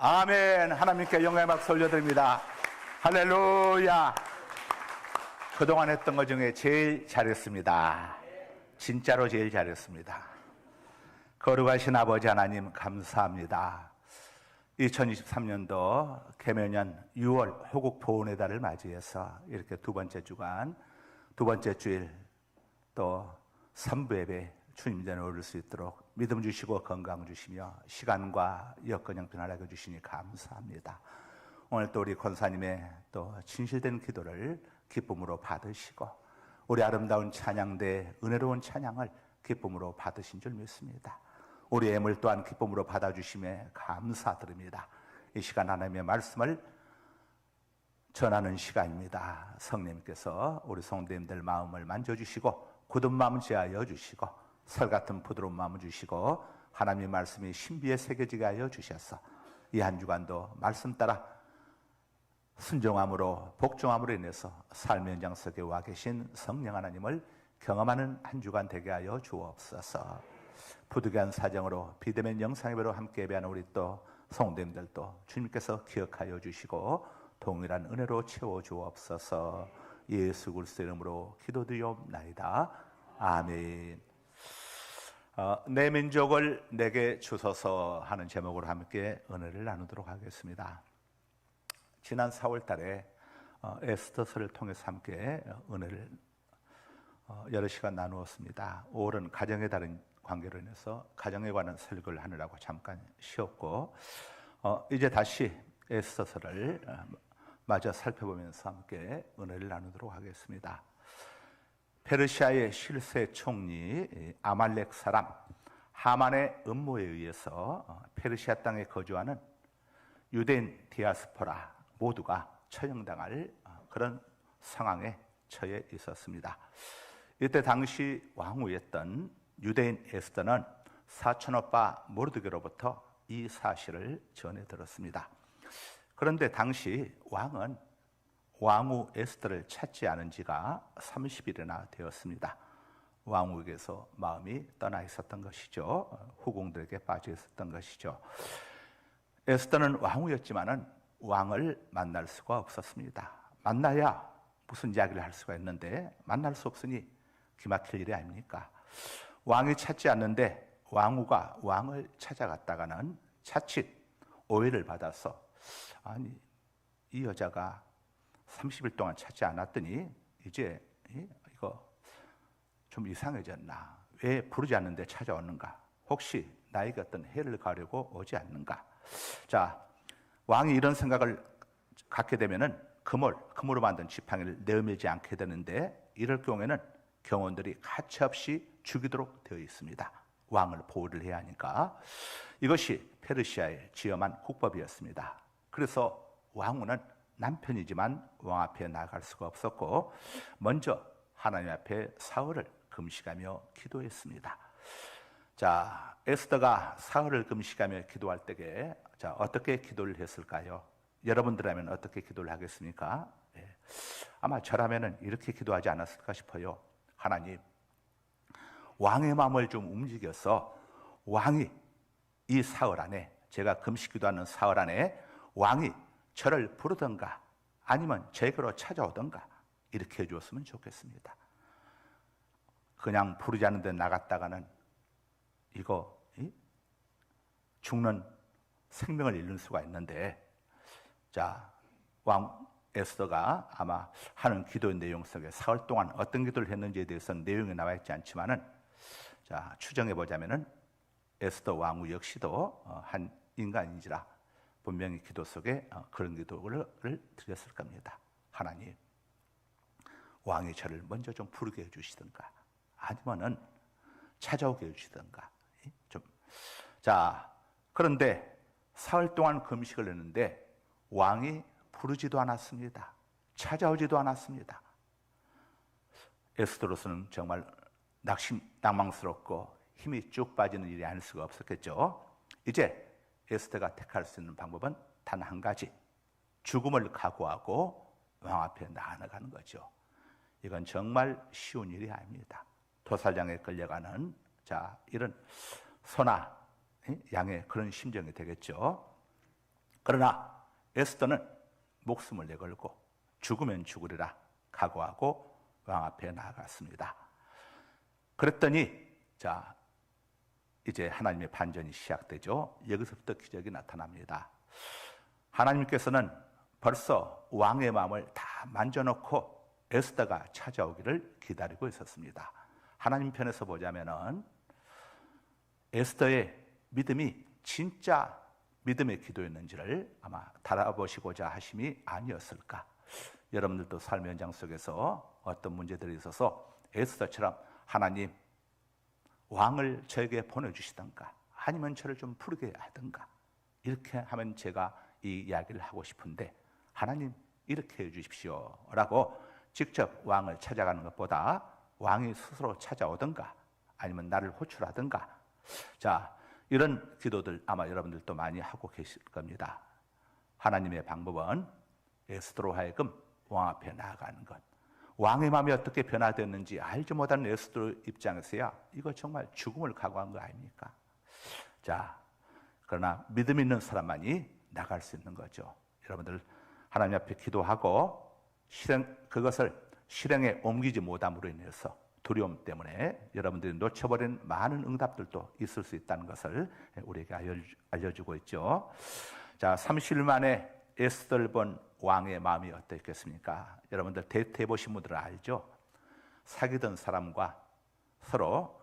아멘. 하나님께 영광의 박수 올려드립니다. 할렐루야. 그동안 했던 것 중에 제일 잘했습니다. 진짜로 제일 잘했습니다. 거룩하신 아버지 하나님 감사합니다. 2023년도 개묘년 6월 호국 보훈의 달을 맞이해서 이렇게 두 번째 주간, 두 번째 주일 또 3부 예배 주님 전에 오를 수 있도록 믿음 주시고 건강 주시며 시간과 여건형 변화하게 주시니 감사합니다. 오늘 또 우리 권사님의 또 진실된 기도를 기쁨으로 받으시고 우리 아름다운 찬양대 은혜로운 찬양을 기쁨으로 받으신 줄 믿습니다. 우리 예물 또한 기쁨으로 받아주심에 감사드립니다. 이 시간 하나님의 말씀을 전하는 시간입니다. 성령님께서 우리 성도님들 마음을 만져주시고 굳은 마음 제하여 주시고 설 같은 부드러운 마음을 주시고 하나님의 말씀이 신비에 새겨지게 하여 주셔서 이 한 주간도 말씀 따라 순종함으로 복종함으로 인해서 삶의 현장 속에 와 계신 성령 하나님을 경험하는 한 주간 되게 하여 주옵소서. 부득이한 사정으로 비대면 영상예배로 함께 예배하는 우리 또 성도님들도 주님께서 기억하여 주시고 동일한 은혜로 채워 주옵소서. 예수 그리스도의 이름으로 기도드리옵나이다. 아멘. 내 민족을 내게 주소서 하는 제목으로 함께 은혜를 나누도록 하겠습니다. 지난 4월 달에 에스더서를 통해서 함께 은혜를 여러 시간 나누었습니다. 5월은 가정의 달인 관계로 인해서 가정에 관한 설교를 하느라고 잠깐 쉬었고 이제 다시 에스더서를 마저 살펴보면서 함께 은혜를 나누도록 하겠습니다. 페르시아의 실세 총리 아말렉 사람 하만의 음모에 의해서 페르시아 땅에 거주하는 유대인 디아스포라 모두가 처형당할 그런 상황에 처해 있었습니다. 이때 당시 왕후였던 유대인 에스더는 사촌오빠 모르드게로부터 이 사실을 전해 들었습니다. 그런데 당시 왕은 왕후 에스더를 찾지 않은 지가 30일이나 되었습니다. 왕후에게서 마음이 떠나 있었던 것이죠. 후궁들에게 빠져 있었던 것이죠. 에스더는 왕후였지만은 왕을 만날 수가 없었습니다. 만나야 무슨 이야기를 할 수가 있는데 만날 수 없으니 기막힐 일이 아닙니까? 왕이 찾지 않는데 왕후가 왕을 찾아갔다가는 자칫 오해를 받아서 아니 이 여자가 30일 동안 찾지 않았더니 이제 이거 좀 이상해졌나? 왜 부르지 않는데 찾아오는가? 혹시 나에게 어떤 해를 가려고 오지 않는가? 자, 왕이 이런 생각을 갖게 되면은 금으로 만든 지팡이를 내어밀지 않게 되는데 이럴 경우에는 경원들이 가차없이 죽이도록 되어 있습니다. 왕을 보호를 해야 하니까. 이것이 페르시아의 지엄한 국법이었습니다. 그래서 왕후는 남편이지만 왕 앞에 나갈 수가 없었고 먼저 하나님 앞에 사흘을 금식하며 기도했습니다. 자, 에스더가 사흘을 금식하며 기도할 때에 자, 어떻게 기도를 했을까요? 여러분들이라면 어떻게 기도를 하겠습니까? 아마 저라면은 이렇게 기도하지 않았을까 싶어요. 하나님, 왕의 마음을 좀 움직여서 왕이 이 사흘 안에 제가 금식 기도하는 사흘 안에 왕이 저를 부르던가 아니면 제게로 찾아오던가 이렇게 해주었으면 좋겠습니다. 그냥 부르지 않는 데 나갔다가는 이거 죽는 생명을 잃는 수가 있는데 자, 왕 에스더가 아마 하는 기도의 내용 속에 사흘 동안 어떤 기도를 했는지에 대해서는 내용이 나와 있지 않지만은 자, 추정해 보자면은 에스더 왕후 역시도 한 인간인지라 분명히 기도 속에 그런 기도를 드렸을 겁니다. 하나님, 왕이 저를 먼저 좀 부르게 해주시든가 아니면은 찾아오게 해주시든가 좀. 자, 그런데 사흘 동안 금식을 했는데 왕이 부르지도 않았습니다. 찾아오지도 않았습니다. 에스더로서는 정말 낭망스럽고 힘이 쭉 빠지는 일이 아닐 수가 없었겠죠. 이제 에스더가 택할 수 있는 방법은 단 한 가지, 죽음을 각오하고 왕 앞에 나아가는 거죠. 이건 정말 쉬운 일이 아닙니다. 도살장에 끌려가는 자, 이런 소나 양의 그런 심정이 되겠죠. 그러나 에스더는 목숨을 내걸고 죽으면 죽으리라 각오하고 왕 앞에 나아갔습니다. 그랬더니 자 이제 하나님의 반전이 시작되죠. 여기서부터 기적이 나타납니다. 하나님께서는 벌써 왕의 마음을 다 만져놓고 에스더가 찾아오기를 기다리고 있었습니다. 하나님 편에서 보자면은 에스더의 믿음이 진짜 믿음의 기도였는지를 아마 달아보시고자 하심이 아니었을까. 여러분들도 삶의 현장 속에서 어떤 문제들이 있어서 에스더처럼 하나님 왕을 저에게 보내주시던가 아니면 저를 좀 부르게 하던가 이렇게 하면 제가 이 이야기를 하고 싶은데 하나님 이렇게 해주십시오 라고 직접 왕을 찾아가는 것보다 왕이 스스로 찾아오던가 아니면 나를 호출하던가 자 이런 기도들 아마 여러분들도 많이 하고 계실 겁니다. 하나님의 방법은 에스더로 하여금 왕 앞에 나아가는 것. 왕의 마음이 어떻게 변화됐는지 알지 못하는 에스더 입장에서야 이거 정말 죽음을 각오한 거 아닙니까? 자, 그러나 믿음 있는 사람만이 나갈 수 있는 거죠. 여러분들 하나님 앞에 기도하고 그것을 실행에 옮기지 못함으로 인해서 두려움 때문에 여러분들이 놓쳐버린 많은 응답들도 있을 수 있다는 것을 우리에게 알려주고 있죠. 자, 30일 만에 에스더를 본 왕의 마음이 어땠겠습니까? 여러분들 데이트 해보신 분들은 알죠? 사귀던 사람과 서로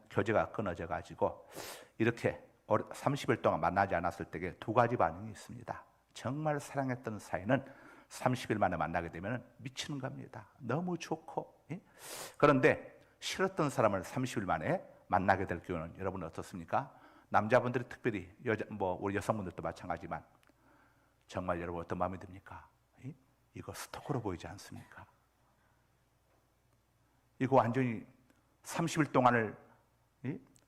교제가 끊어져 가지고 이렇게 30일 동안 만나지 않았을 때에 두 가지 반응이 있습니다. 정말 사랑했던 사이는 30일 만에 만나게 되면 미치는 겁니다. 너무 좋고. 그런데 싫었던 사람을 30일 만에 만나게 될 경우는 여러분 어떻습니까? 남자분들이 특별히 우리 여성분들도 마찬가지지만 정말 여러분 어떤 마음이 듭니까? 이거 스토커로 보이지 않습니까? 이거 완전히 30일 동안을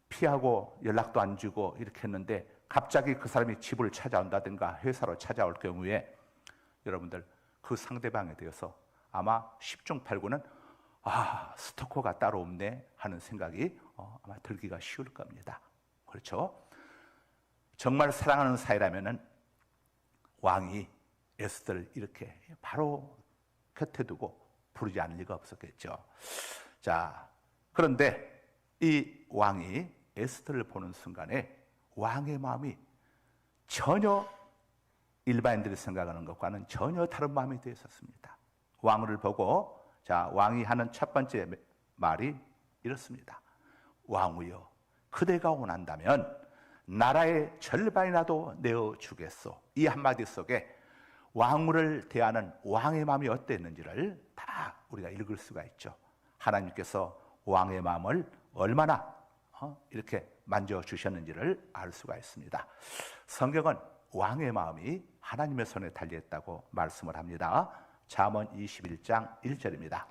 피하고 연락도 안 주고 이렇게 했는데 갑자기 그 사람이 집을 찾아온다든가 회사로 찾아올 경우에 여러분들 그 상대방에 대해서 아마 10중 8구는 스토커가 따로 없네 하는 생각이 아마 들기가 쉬울 겁니다. 그렇죠? 정말 사랑하는 사이라면은 왕이 에스더를 이렇게 바로 곁에 두고 부르지 않을 리가 없었겠죠. 자, 그런데 이 왕이 에스더를 보는 순간에 왕의 마음이 전혀 일반인들이 생각하는 것과는 전혀 다른 마음이 되어 있었습니다. 왕을 보고 자 왕이 하는 첫 번째 말이 이렇습니다. 왕이여, 그대가 원한다면 나라의 절반이라도 내어주겠소. 이 한마디 속에 왕후를 대하는 왕의 마음이 어땠는지를 다 우리가 읽을 수가 있죠. 하나님께서 왕의 마음을 얼마나 이렇게 만져주셨는지를 알 수가 있습니다. 성경은 왕의 마음이 하나님의 손에 달려있다고 말씀을 합니다. 잠언 21장 1절입니다.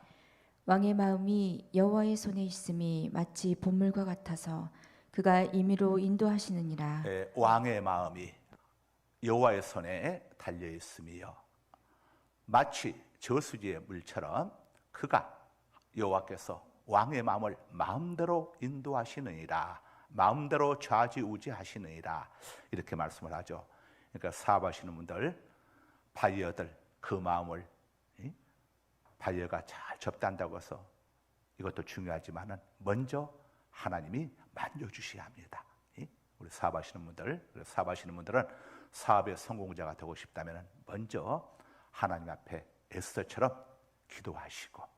왕의 마음이 여호와의 손에 있음이 마치 보물과 같아서 그가 임의로 인도하시느니라. 왕의 마음이 여호와의 손에 달려 있음이요 마치 저수지의 물처럼 그가 여호와께서 왕의 마음을 마음대로 인도하시느니라, 마음대로 좌지우지하시느니라 이렇게 말씀을 하죠. 그러니까 사업하시는 분들, 바이어들 그 마음을 바이어가 잘 접단다고 해서 이것도 중요하지만은 먼저 하나님이 만져주셔야 합니다. 우리 사업하시는 분들은 사업의 성공자가 되고 싶다면 먼저 하나님 앞에 에스더처럼 기도하시고,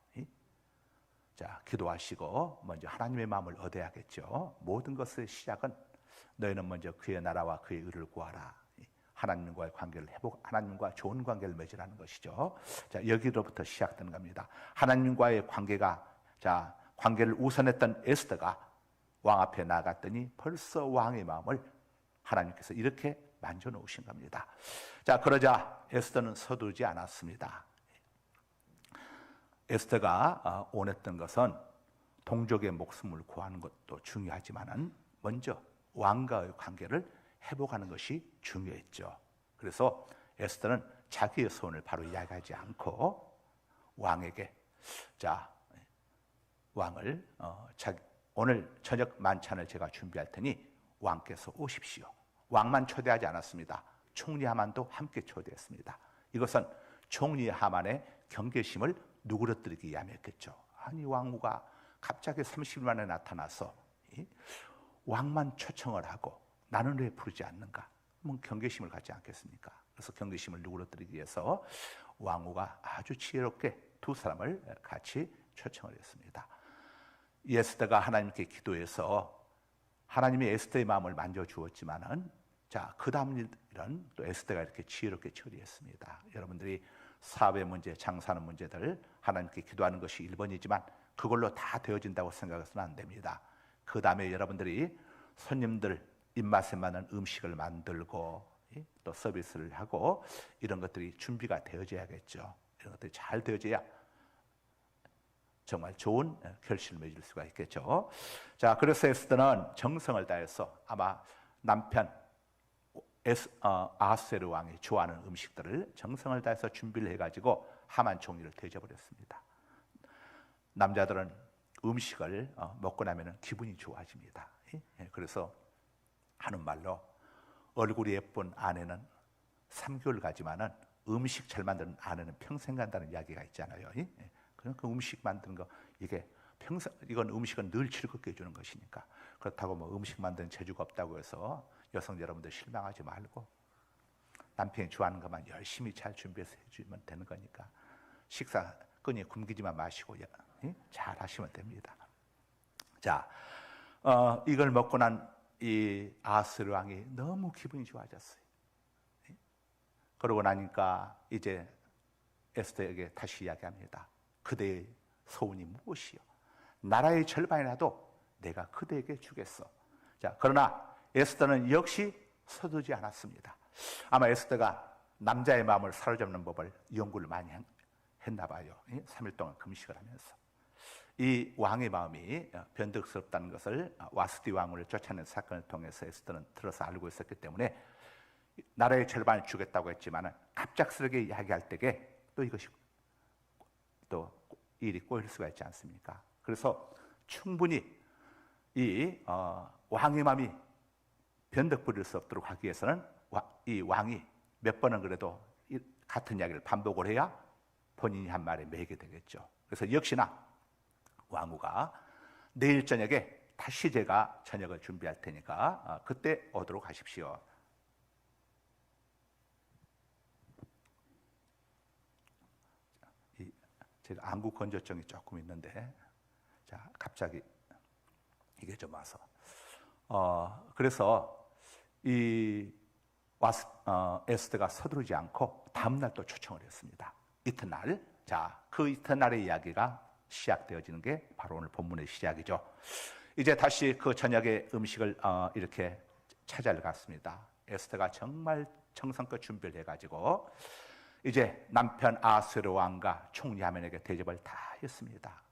자 기도하시고 먼저 하나님의 마음을 얻어야겠죠. 모든 것의 시작은 너희는 먼저 그의 나라와 그의 의를 구하라. 하나님과의 관계를 하나님과 좋은 관계를 맺으라는 것이죠. 자 여기로부터 시작되는 겁니다. 하나님과의 관계를 우선했던 에스더가 왕 앞에 나갔더니 벌써 왕의 마음을 하나님께서 이렇게 만져 놓으신 겁니다. 자 그러자 에스더는 서두르지 않았습니다. 에스더가 원했던 것은 동족의 목숨을 구하는 것도 중요하지만은 먼저 왕과의 관계를 회복하는 것이 중요했죠. 그래서 에스더는 자기의 소원을 바로 이야기하지 않고 왕에게 왕을 오늘 저녁 만찬을 제가 준비할 테니 왕께서 오십시오. 왕만 초대하지 않았습니다. 총리 하만도 함께 초대했습니다. 이것은 총리 하만의 경계심을 누그러뜨리기 위함이었겠죠. 아니 왕후가 갑자기 30일 만에 나타나서 왕만 초청을 하고 나는 왜 부르지 않는가? 뭐 경계심을 갖지 않겠습니까? 그래서 경계심을 누그러뜨리기 위해서 왕후가 아주 지혜롭게 두 사람을 같이 초청을 했습니다. 에스더가 하나님께 기도해서 하나님이 에스더의 마음을 만져주었지만은 그 다음 일은 또 에스더가 이렇게 지혜롭게 처리했습니다. 여러분들이 사업의 문제, 장사하는 문제들 하나님께 기도하는 것이 1번이지만 그걸로 다 되어진다고 생각해서는 안 됩니다. 그 다음에 여러분들이 손님들 입맛에 맞는 음식을 만들고 또 서비스를 하고 이런 것들이 준비가 되어져야겠죠. 이런 것들이 잘 되어져야 정말 좋은 결실을 맺을 수가 있겠죠. 자, 그래서 에스더는 정성을 다해서 아마 남편 아하스웨르 왕이 좋아하는 음식들을 정성을 다해서 준비를 해가지고 하만 총리를 대접을했습니다. 남자들은 음식을 먹고 나면 기분이 좋아집니다. 그래서 하는 말로 얼굴이 예쁜 아내는 3개월 가지만은 음식 잘 만드는 아내는 평생 간다는 이야기가 있잖아요. 그러니까 음식 만드는 거 이건 음식은 늘 즐겁게 해주는 것이니까. 그렇다고 뭐 음식 만드는 재주가 없다고 해서 여성 여러분들 실망하지 말고 남편이 좋아하는 것만 열심히 잘 준비해서 해주면 되는 거니까 식사 끈이 굶기지만 마시고 잘 하시면 됩니다. 자, 이걸 먹고 난 이 아하스웨르 왕이 너무 기분이 좋아졌어요. 그러고 나니까 이제 에스더에게 다시 이야기합니다. 그대의 소원이 무엇이요? 나라의 절반이라도 내가 그대에게 주겠어. 자, 그러나 에스더는 역시 서두지 않았습니다. 아마 에스더가 남자의 마음을 사로잡는 법을 연구를 많이 했나 봐요. 3일 동안 금식을 하면서. 이 왕의 마음이 변덕스럽다는 것을 와스디 왕후를 쫓아낸 사건을 통해서 에스더는 들어서 알고 있었기 때문에 나라의 절반을 주겠다고 했지만 갑작스럽게 이야기할 때에 또 이것이 또 일이 꼬일 수가 있지 않습니까? 그래서 충분히 이 왕의 마음이 변덕 부릴 수 없도록 하기 위해서는 이 왕이 몇 번은 그래도 같은 이야기를 반복을 해야 본인이 한 말에 매게 되겠죠. 그래서 역시나 왕후가 내일 저녁에 다시 제가 저녁을 준비할 테니까 그때 오도록 하십시오. 제가 안구 건조증이 조금 있는데 자 갑자기 이게 좀 와서 그래서 이 에스더가 서두르지 않고 다음 날 또 초청을 했습니다. 이튿날 그 이튿날의 이야기가 시작되어지는 게 바로 오늘 본문의 시작이죠. 이제 다시 그 저녁의 음식을 이렇게 찾아러 갔습니다. 에스더가 정말 정성껏 준비를 해가지고 이제 남편 아하스웨르 왕과 총리 하만에게 대접을 다 했습니다.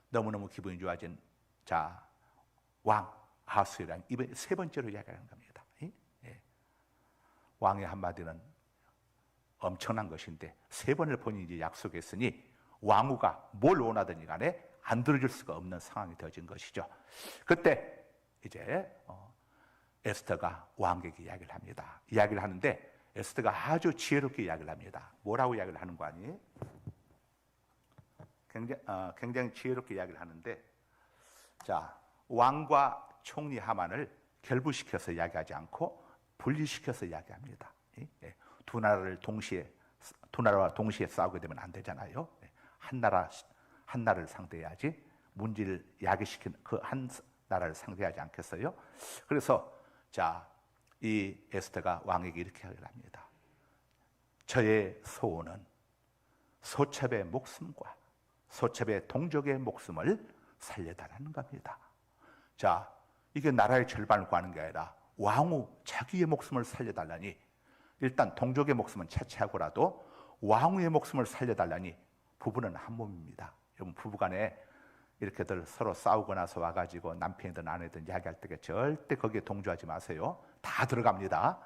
너무너무 기분이 좋아진 왕 아하스웨르 왕 이번 세 번째로 이야기하는 겁니다. 왕의 한마디는 엄청난 것인데 세 번을 본인이 약속했으니 왕후가 뭘 원하든지 간에 안 들어줄 수가 없는 상황이 되어진 것이죠. 그때 이제 에스더가 왕에게 이야기를 합니다. 이야기를 하는데 에스더가 아주 지혜롭게 이야기를 합니다. 뭐라고 이야기를 하는 거 아니에요? 굉장히 지혜롭게 이야기를 하는데 왕과 총리 하만을 결부시켜서 이야기하지 않고 분리시켜서 이야기합니다. 두 나라와 동시에 싸우게 되면 안 되잖아요. 한 나라를 상대해야지 문제를 야기시킨 그 한 나라를 상대하지 않겠어요? 그래서 이 에스더가 왕에게 이렇게 합니다. 저의 소원은 소첩의 목숨과 소첩의 동족의 목숨을 살려달라는 겁니다. 이게 나라의 절반을 구하는 게 아니라 왕후 자기의 목숨을 살려달라니 일단 동족의 목숨은 차치하고라도 왕후의 목숨을 살려달라니 부부는 한 몸입니다. 여러분 부부간에 이렇게들 서로 싸우고 나서 와가지고 남편이든 아내든 이야기할 때 절대 거기에 동조하지 마세요. 다 들어갑니다.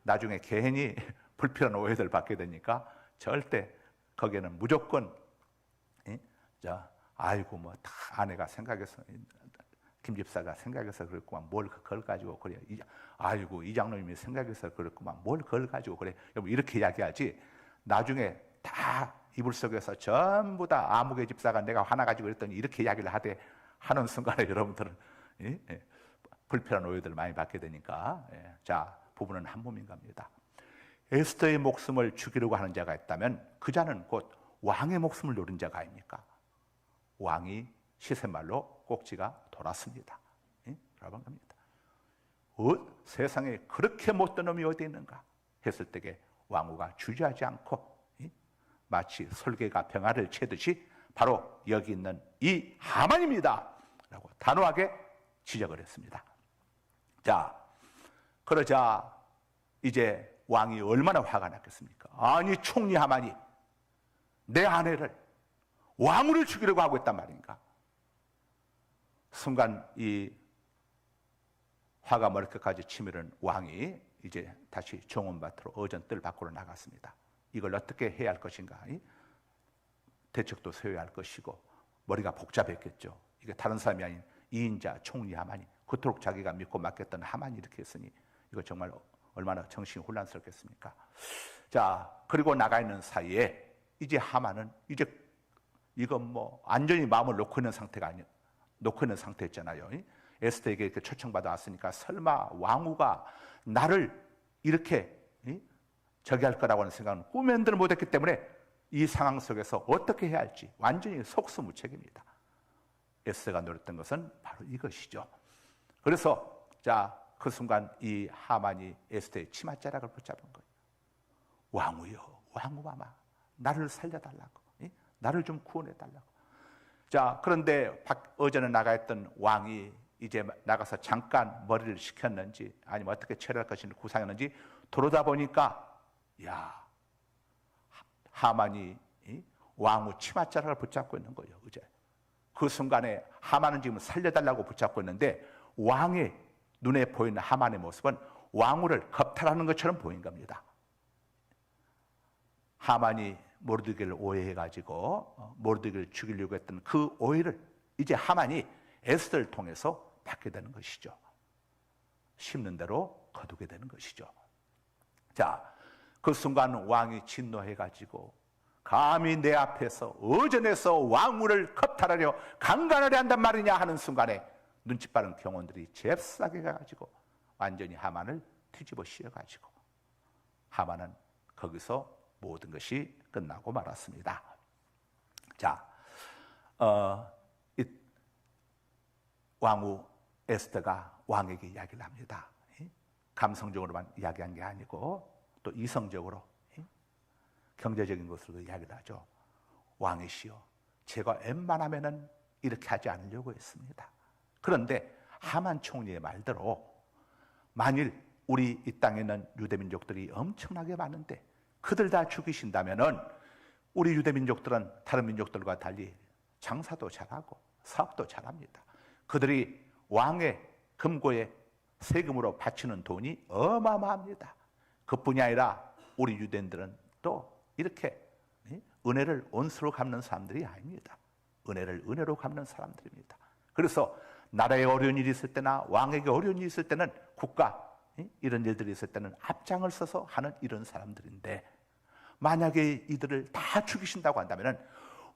나중에 괜히 불필요한 오해들 받게 되니까 절대 거기에는 무조건 아이고 뭐 다 아내가 생각해서 김 집사가 생각해서 그랬구만. 뭘 그걸 가지고 그래. 아이고 이 장로님이 생각해서 그랬구만. 뭘 그걸 가지고 그래. 여러분 이렇게 이야기하지. 나중에 다 이불 속에서 전부 다 아무개 집사가 내가 화나 가지고 그랬더니 이렇게 이야기를 하는 순간에 여러분들은 불편한 오해들을 많이 받게 되니까. 자, 부부는 한 몸인 겁니다. 에스더의 목숨을 죽이려고 하는 자가 있다면 그 자는 곧 왕의 목숨을 노린 자가 아닙니까? 왕이 시세말로 꼭지가 돌았습니다. 라는 겁니다. 세상에 그렇게 못된 놈이 어디 있는가 했을 때에 왕후가 주저하지 않고 마치 솔개가 병아를 채듯이 바로 여기 있는 이 하만입니다 라고 단호하게 지적을 했습니다. 자, 그러자 이제 왕이 얼마나 화가 났겠습니까? 아니 총리 하만이 내 아내를 왕후를 죽이려고 하고 있단 말인가? 순간 이 화가 머리끝까지 치밀은 왕이 이제 다시 정원밭으로 어전뜰 밖으로 나갔습니다. 이걸 어떻게 해야 할 것인가? 대책도 세워야 할 것이고 머리가 복잡했겠죠. 이게 다른 사람이 아닌 이인자 총리 하만이 그토록 자기가 믿고 맡겼던 하만이 이렇게 했으니 이거 정말 얼마나 정신이 혼란스럽겠습니까? 자, 그리고 나가 있는 사이에 이제 하만은 이제 이건 뭐 완전히 마음을 놓고 있는 상태가 놓고 있는 상태였잖아요. 에스더에게 이렇게 초청받아 왔으니까 설마 왕후가 나를 이렇게 저기 할 거라고 하는 생각은 꿈에도 못했기 때문에 이 상황 속에서 어떻게 해야 할지 완전히 속수무책입니다. 에스더가 노렸던 것은 바로 이것이죠. 그래서 자, 그 순간 이 하만이 에스더의 치맛자락을 붙잡은 거예요. 왕후여, 왕후마마, 나를 살려달라고, 나를 좀 구원해달라고. 자, 그런데 어제는 나가 있던 왕이 이제 나가서 잠깐 머리를 식혔는지 아니면 어떻게 처리할 것인지 구상했는지 돌아다 보니까 야, 하만이 왕후 치맛자락을 붙잡고 있는 거예요. 어제 그 순간에 하만은 지금 살려달라고 붙잡고 있는데 왕의 눈에 보이는 하만의 모습은 왕후를 겁탈하는 것처럼 보인 겁니다. 하만이 모르드게를 오해해가지고 모르드게를 죽이려고 했던 그 오해를 이제 하만이 에스더를 통해서 받게 되는 것이죠. 심는 대로 거두게 되는 것이죠. 자, 그 순간 왕이 진노해가지고 감히 내 앞에서 어전에서 왕후를 겁탈하려 강간하려 한단 말이냐 하는 순간에 눈치 빠른 경원들이 잽싸게 가가지고 완전히 하만을 뒤집어 씌워가지고 하만은 거기서 모든 것이 끝나고 말았습니다. 자, 왕후 에스더가 왕에게 이야기를 합니다. 감성적으로만 이야기한 게 아니고 또 이성적으로 경제적인 것으로도 이야기를 하죠. 왕이시여, 제가 웬만하면은 이렇게 하지 않으려고 했습니다. 그런데 하만 총리의 말대로 만일 우리 이 땅에 있는 유대민족들이 엄청나게 많은데 그들 다 죽이신다면은 우리 유대민족들은 다른 민족들과 달리 장사도 잘하고 사업도 잘합니다. 그들이 왕의 금고에 세금으로 바치는 돈이 어마어마합니다. 그뿐이 아니라 우리 유대인들은 또 이렇게 은혜를 온수로 갚는 사람들이 아닙니다. 은혜를 은혜로 갚는 사람들입니다. 그래서 나라에 어려운 일이 있을 때나 왕에게 어려운 일이 있을 때는 국가 이런 일들이 있을 때는 앞장을 서서 하는 이런 사람들인데 만약에 이들을 다 죽이신다고 한다면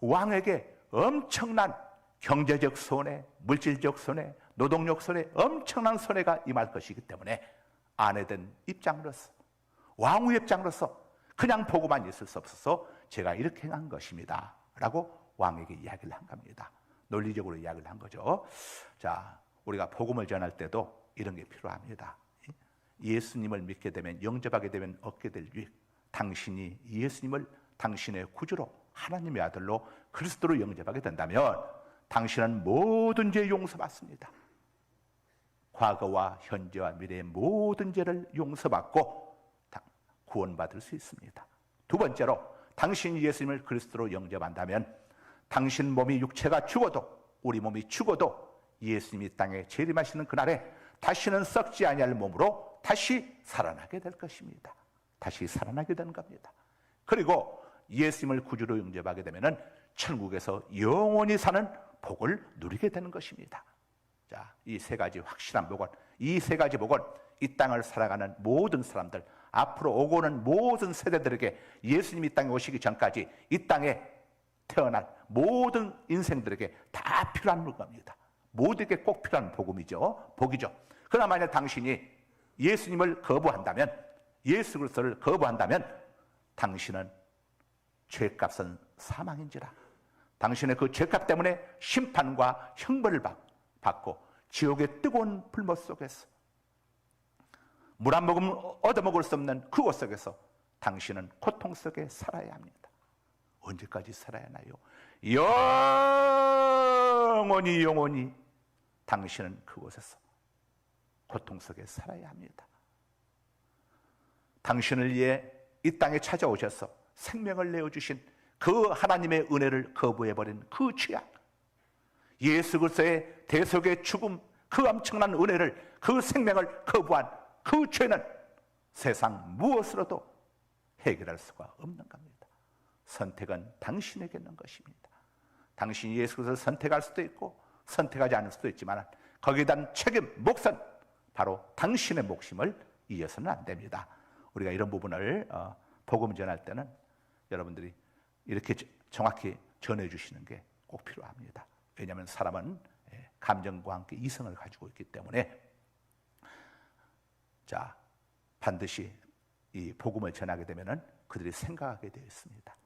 왕에게 엄청난 경제적 손해, 물질적 손해, 노동력 손해, 엄청난 손해가 임할 것이기 때문에 아내된 입장으로서 왕후의 입장으로서 그냥 보고만 있을 수 없어서 제가 이렇게 한 것입니다 라고 왕에게 이야기를 한 겁니다. 논리적으로 이야기를 한 거죠. 자, 우리가 복음을 전할 때도 이런 게 필요합니다. 예수님을 믿게 되면, 영접하게 되면 얻게 될 유익, 당신이 예수님을 당신의 구주로 하나님의 아들로 그리스도로 영접하게 된다면 당신은 모든 죄 용서받습니다. 과거와 현재와 미래의 모든 죄를 용서받고 구원받을 수 있습니다. 두 번째로 당신이 예수님을 그리스도로 영접한다면 당신 몸이 육체가 죽어도 우리 몸이 죽어도 예수님이 땅에 재림하시는 그날에 다시는 썩지 아니할 몸으로 다시 살아나게 될 것입니다. 다시 살아나게 되는 겁니다. 그리고 예수님을 구주로 영접하게 되면 천국에서 영원히 사는 복을 누리게 되는 것입니다. 자, 이 세 가지 확실한 복은, 이 세 가지 복은 이 땅을 살아가는 모든 사람들, 앞으로 오고 오는 모든 세대들에게 예수님이 이 땅에 오시기 전까지 이 땅에 태어날 모든 인생들에게 다 필요한 물건입니다. 모두에게 꼭 필요한 복음이죠. 복이죠. 그러나 만약 당신이 예수님을 거부한다면, 예수 그리스도를 거부한다면 당신은 죄값은 사망인지라. 당신의 그 죄값 때문에 심판과 형벌을 받고 지옥의 뜨거운 불못 속에서 물 한 모금 얻어먹을 수 없는 그곳 속에서 당신은 고통 속에 살아야 합니다. 언제까지 살아야 하나요? 영원히 당신은 그곳에서 고통 속에 살아야 합니다. 당신을 위해 이 땅에 찾아오셔서 생명을 내어주신 그 하나님의 은혜를 거부해버린 그 죄악, 예수 그리스도의 대속의 죽음, 그 엄청난 은혜를, 그 생명을 거부한 그 죄는 세상 무엇으로도 해결할 수가 없는 겁니다. 선택은 당신에게 있는 것입니다. 당신이 예수 그리스도를 선택할 수도 있고 선택하지 않을 수도 있지만 거기에 대한 책임, 몫은 바로 당신의 몫임을 잊어서는 안 됩니다. 우리가 이런 부분을 복음 전할 때는 여러분들이 이렇게 정확히 전해주시는 게 꼭 필요합니다. 왜냐하면 사람은 감정과 함께 이성을 가지고 있기 때문에, 자, 반드시 이 복음을 전하게 되면은 그들이 생각하게 되어 있습니다.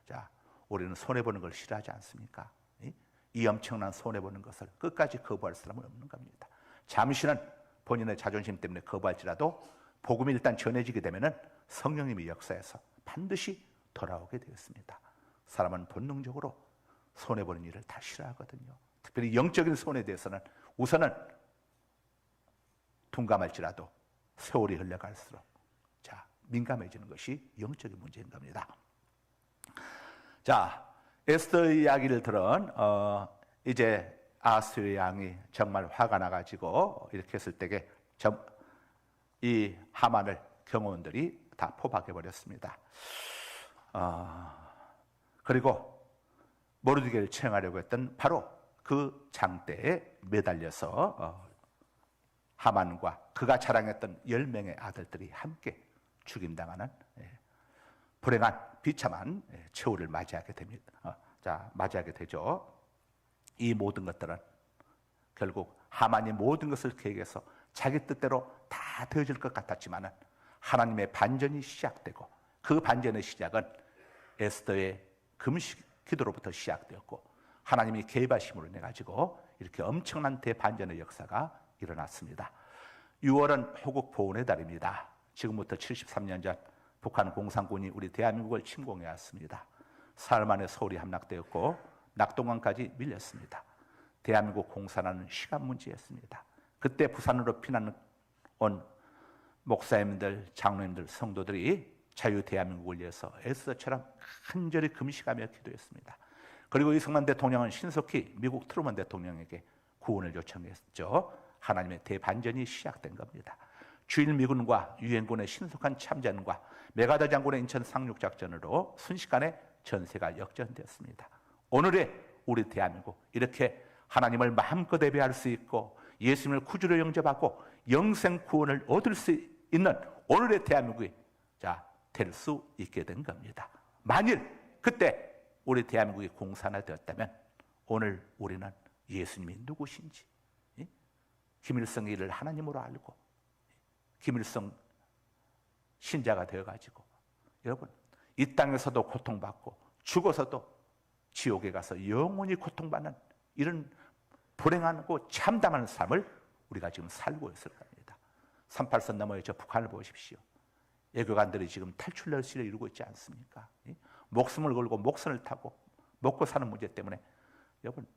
자, 우리는 손해보는 걸 싫어하지 않습니까? 이 엄청난 손해보는 것을 끝까지 거부할 사람은 없는 겁니다. 잠시는 본인의 자존심 때문에 거부할지라도 복음이 일단 전해지게 되면은 성령님이 역사해서 반드시 돌아오게 되었습니다. 사람은 본능적으로 손해보는 일을 다 싫어하거든요. 특별히 영적인 손해에 대해서는 우선은 둔감할지라도 세월이 흘러갈수록 자, 민감해지는 것이 영적인 문제인 겁니다. 자, 에스더 이야기를 들은 이제 아하스의 왕이 정말 화가 나가지고 이렇게 했을 때에 이 하만을 경호원들이 다 포박해버렸습니다. 그리고 모르드게를 처형하려고 했던 바로 그 장대에 매달려서 하만과 그가 자랑했던 10명의 아들들이 함께 죽임당하는 불행한 비참한 최후를 맞이하게 됩니다. 맞이하게 되죠. 이 모든 것들은 결국 하만이 모든 것을 계획해서 자기 뜻대로 다 되어질 것 같았지만 하나님의 반전이 시작되고 그 반전의 시작은 에스더의 금식 기도로부터 시작되었고 하나님이 개입하심으로 인해 가지고 이렇게 엄청난 대반전의 역사가 일어났습니다. 6월은 호국 보훈의 달입니다. 지금부터 73년 전 북한 공산군이 우리 대한민국을 침공해 왔습니다. 사흘 만에 서울이 함락되었고 낙동강까지 밀렸습니다. 대한민국 공산화는 시간 문제였습니다. 그때 부산으로 피난 온 목사님들, 장로님들, 성도들이 자유 대한민국을 위해서 에스더처럼 간절히 금식하며 기도했습니다. 그리고 이승만 대통령은 신속히 미국 트루먼 대통령에게 구원을 요청했죠. 하나님의 대반전이 시작된 겁니다. 주일 미군과 유엔군의 신속한 참전과 메가더 장군의 인천 상륙작전으로 순식간에 전세가 역전되었습니다. 오늘의 우리 대한민국, 이렇게 하나님을 마음껏 예배할 수 있고 예수님을 구주로 영접하고 영생 구원을 얻을 수 있는 오늘의 대한민국이 될 수 있게 된 겁니다. 만일 그때 우리 대한민국이 공산화되었다면 오늘 우리는 예수님이 누구신지, 김일성 일을 하나님으로 알고 김일성 신자가 되어가지고 여러분 이 땅에서도 고통받고 죽어서도 지옥에 가서 영원히 고통받는 이런 불행하고 참담한 삶을 우리가 지금 살고 있을 겁니다. 38선 너머의 저 북한을 보십시오. 외교관들이 지금 탈출 열심을 이루고 있지 않습니까? 목숨을 걸고 목선을 타고 먹고 사는 문제 때문에 여러분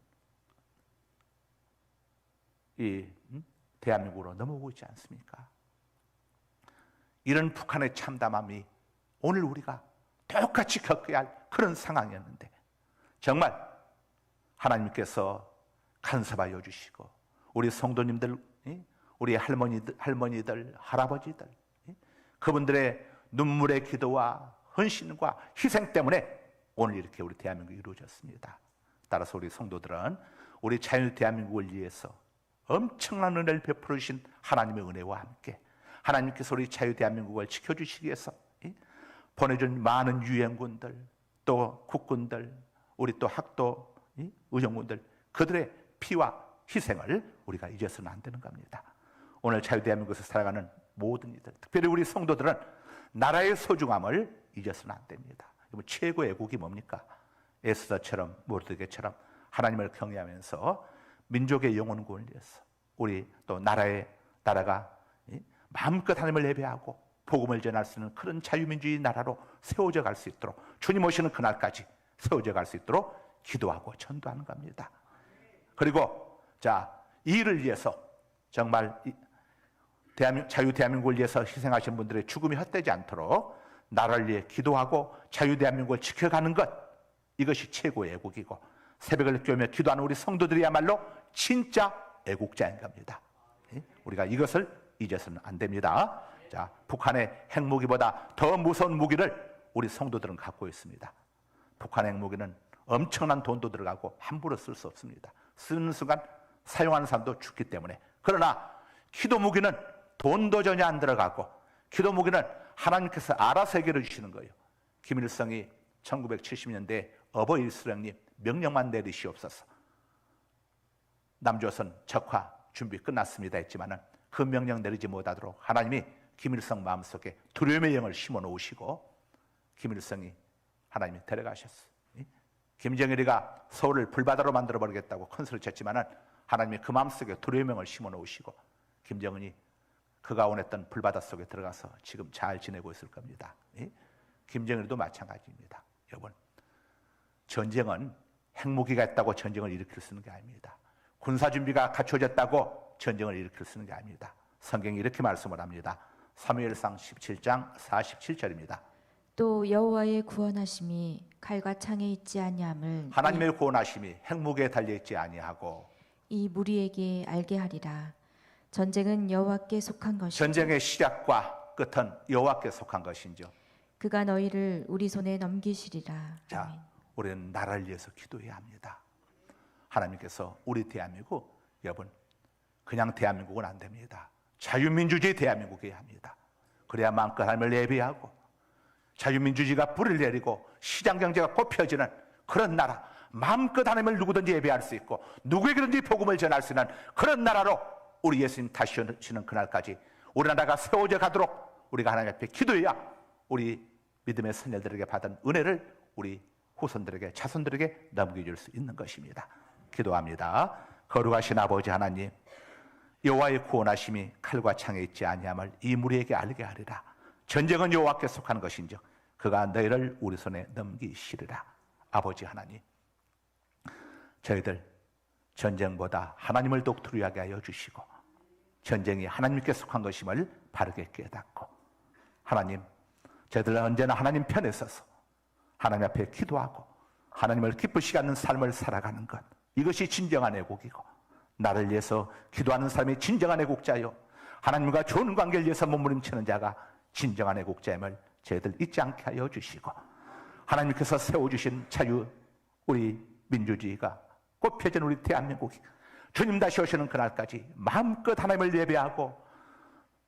이 대한민국으로 넘어오고 있지 않습니까? 이런 북한의 참담함이 오늘 우리가 똑같이 겪어야 할 그런 상황이었는데 정말 하나님께서 간섭하여 주시고 우리 성도님들, 우리 할머니들, 할아버지들 그분들의 눈물의 기도와 헌신과 희생 때문에 오늘 이렇게 우리 대한민국이 이루어졌습니다. 따라서 우리 성도들은 우리 자유 대한민국을 위해서 엄청난 은혜를 베풀으신 하나님의 은혜와 함께 하나님께서 우리 자유대한민국을 지켜주시기 위해서 보내준 많은 유엔군들, 또 국군들, 우리 또 학도 의정군들, 그들의 피와 희생을 우리가 잊어서는 안 되는 겁니다. 오늘 자유대한민국에서 살아가는 모든 이들, 특별히 우리 성도들은 나라의 소중함을 잊어서는 안 됩니다. 최고의 애국이 뭡니까? 에스더처럼 모르드게처럼 하나님을 경외하면서 민족의 영혼구원을 위해서 우리 또 나라가 마음껏 하나님을 예배하고 복음을 전할 수 있는 그런 자유민주주의 나라로 세워져 갈 수 있도록, 주님 오시는 그날까지 세워져 갈 수 있도록 기도하고 전도하는 겁니다. 그리고 이 일을 위해서 정말 자유대한민국을 위해서 희생하신 분들의 죽음이 헛되지 않도록 나라를 위해 기도하고 자유대한민국을 지켜가는 것, 이것이 최고의 애국이고, 새벽을 깨우며 기도하는 우리 성도들이야말로 진짜 애국자인 겁니다. 우리가 이것을 잊어서는 안 됩니다. 북한의 핵무기보다 더 무서운 무기를 우리 성도들은 갖고 있습니다. 북한의 핵무기는 엄청난 돈도 들어가고 함부로 쓸 수 없습니다. 쓰는 순간 사용하는 사람도 죽기 때문에. 그러나 기도 무기는 돈도 전혀 안 들어가고, 기도 무기는 하나님께서 알아서 해결해 주시는 거예요. 김일성이 1970년대 어버이 수령님 명령만 내리시옵소서, 남조선 적화 준비 끝났습니다 했지만은 그 명령 내리지 못하도록 하나님이 김일성 마음속에 두려움의 영을 심어 놓으시고 김일성이 하나님이 데려가셨어요. 김정일이가 서울을 불바다로 만들어 버리겠다고 큰 소리 쳤지만은 하나님이 그 마음속에 두려움의 영을 심어 놓으시고 김정은이 그가 원했던 불바다 속에 들어가서 지금 잘 지내고 있을 겁니다. 김정일도 마찬가지입니다. 여러분, 전쟁은 핵무기가 있다고 전쟁을 일으킬 수 있는 게 아닙니다. 군사준비가 갖춰졌다고 전쟁을 일으킬 수 있는 게 아닙니다. 성경이 이렇게 말씀을 합니다. 사무엘상 17장 47절입니다. 또 여호와의 구원하심이 칼과 창에 있지 아니함을 하나님의 구원하심이 핵무기에 달려있지 아니하고 이 무리에게 알게 하리라. 전쟁은 여호와께 속한 것이죠. 전쟁의 시작과 끝은 여호와께 속한 것인죠. 그가 너희를 우리 손에 넘기시리라. 자, 아멘. 우리는 나라를 위해서 기도해야 합니다. 하나님께서 우리 대한민국, 여러분, 그냥 대한민국은 안 됩니다. 자유민주주의 대한민국이어야 합니다. 그래야 마음껏 하나님을 예배하고 자유민주주의가 뿌리를 내리고 시장경제가 꽃펴지는 그런 나라, 마음껏 하나님을 누구든지 예배할 수 있고 누구에게든지 복음을 전할 수 있는 그런 나라로 우리 예수님 다시 오시는 그날까지 우리나라가 세워져 가도록 우리가 하나님 앞에 기도해야 우리 믿음의 선녀들에게 받은 은혜를 우리 후손들에게, 자손들에게 넘겨줄 수 있는 것입니다. 기도합니다. 거룩하신 아버지 하나님, 여호와의 구원하심이 칼과 창에 있지 아니함을 이 무리에게 알게 하리라. 전쟁은 여호와께 속한 것인즉 그가 너희를 우리 손에 넘기시리라. 아버지 하나님, 저희들 전쟁보다 하나님을 더욱 두려워하게 하여 주시고 전쟁이 하나님께 속한 것임을 바르게 깨닫고, 하나님, 저희들은 언제나 하나님 편에 서서 하나님 앞에 기도하고 하나님을 기쁘시게 하는 삶을 살아가는 것, 이것이 진정한 애국이고, 나를 위해서 기도하는 사람이 진정한 애국자요, 하나님과 좋은 관계를 위해서 몸부림치는 자가 진정한 애국자임을 저희들 잊지 않게 하여 주시고, 하나님께서 세워주신 자유, 우리 민주주의가 꽃펴진 우리 대한민국이 주님 다시 오시는 그날까지 마음껏 하나님을 예배하고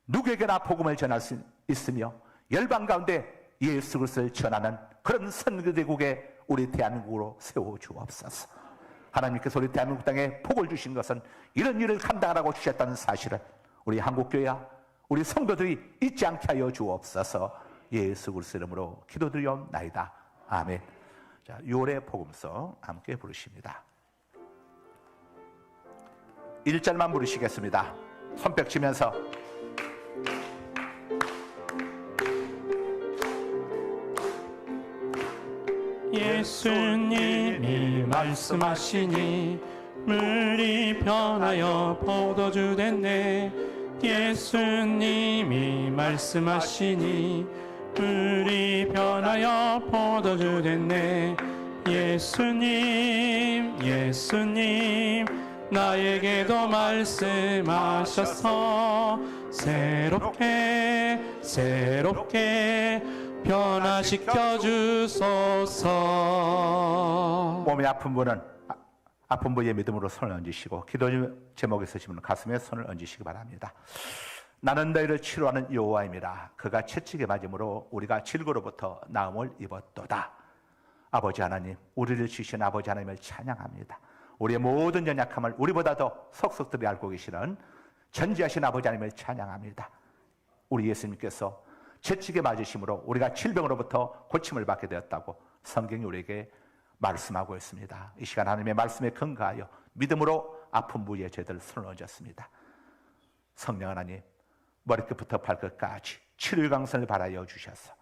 누구에게나 복음을 전할 수 있으며 열방 가운데 예수 그리스도를 전하는 그런 선교대국의 우리 대한민국으로 세워주옵소서. 하나님께서 우리 대한민국 땅에 복을 주신 것은 이런 일을 감당하라고 주셨다는 사실을 우리 한국교회와 우리 성도들이 잊지 않게 하여 주옵소서. 예수 그리스도 이름으로 기도드리옵나이다. 아멘. 자, 6월의 복음서 함께 부르십니다. 1절만 부르시겠습니다. 손뼉 치면서. 예수님이 말씀하시니 물이 변하여 포도주 됐네. 예수님이 말씀하시니 물이 변하여 포도주 됐네. 예수님, 예수님, 나에게도 말씀하셔서 새롭게 새롭게 변화시켜 주소서. 몸이 아픈 분은 아픈 부위에 믿음으로 손을 얹으시고 기도 제목에 쓰시면 가슴에 손을 얹으시기 바랍니다. 나는 너희를 치료하는 여호와임이라. 그가 채찍에 맞음으로 우리가 질고로부터 나음을 입었도다. 아버지 하나님, 우리를 지으신 아버지 하나님을 찬양합니다. 우리의 모든 연약함을 우리보다 더 속속들이 알고 계시는 전지하신 아버지 하나님을 찬양합니다. 우리 예수님께서 채찍에 맞으심으로 우리가 질병으로부터 고침을 받게 되었다고 성경이 우리에게 말씀하고 있습니다. 이 시간 하나님의 말씀에 근거하여 믿음으로 아픈 부위에 저희들 손을 얹었습니다. 성령 하나님, 머리끝부터 발끝까지 치료의 강선을 바라여 주셔서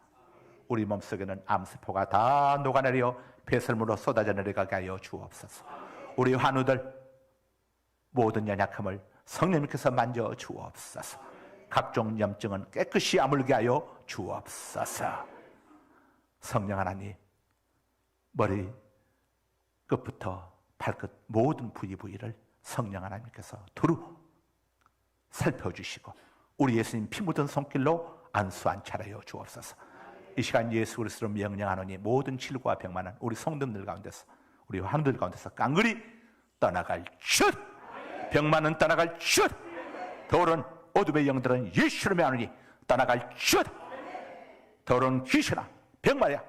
우리 몸속에는 암세포가 다 녹아내려 배설물로 쏟아져 내려가게 하여 주옵소서. 우리 환우들 모든 연약함을 성령님께서 만져 주옵소서. 각종 염증은 깨끗이 아물게 하여 주옵소서. 성령 하나님, 머리 끝부터 발끝 모든 부위를 성령 하나님께서 두루 살펴주시고 우리 예수님 피 묻은 손길로 안수 안찰하여 주옵소서. 이 시간 예수 그리스도로 명령하노니 모든 질고와 병만은 우리 성도들 가운데서 우리 환우들 가운데서 깡그리 떠나갈 슛! 병만은 떠나갈 슛! 더러운 어둠의 영들은 예수로 명하노니 떠나갈 슛! 더러운 귀신아 병마야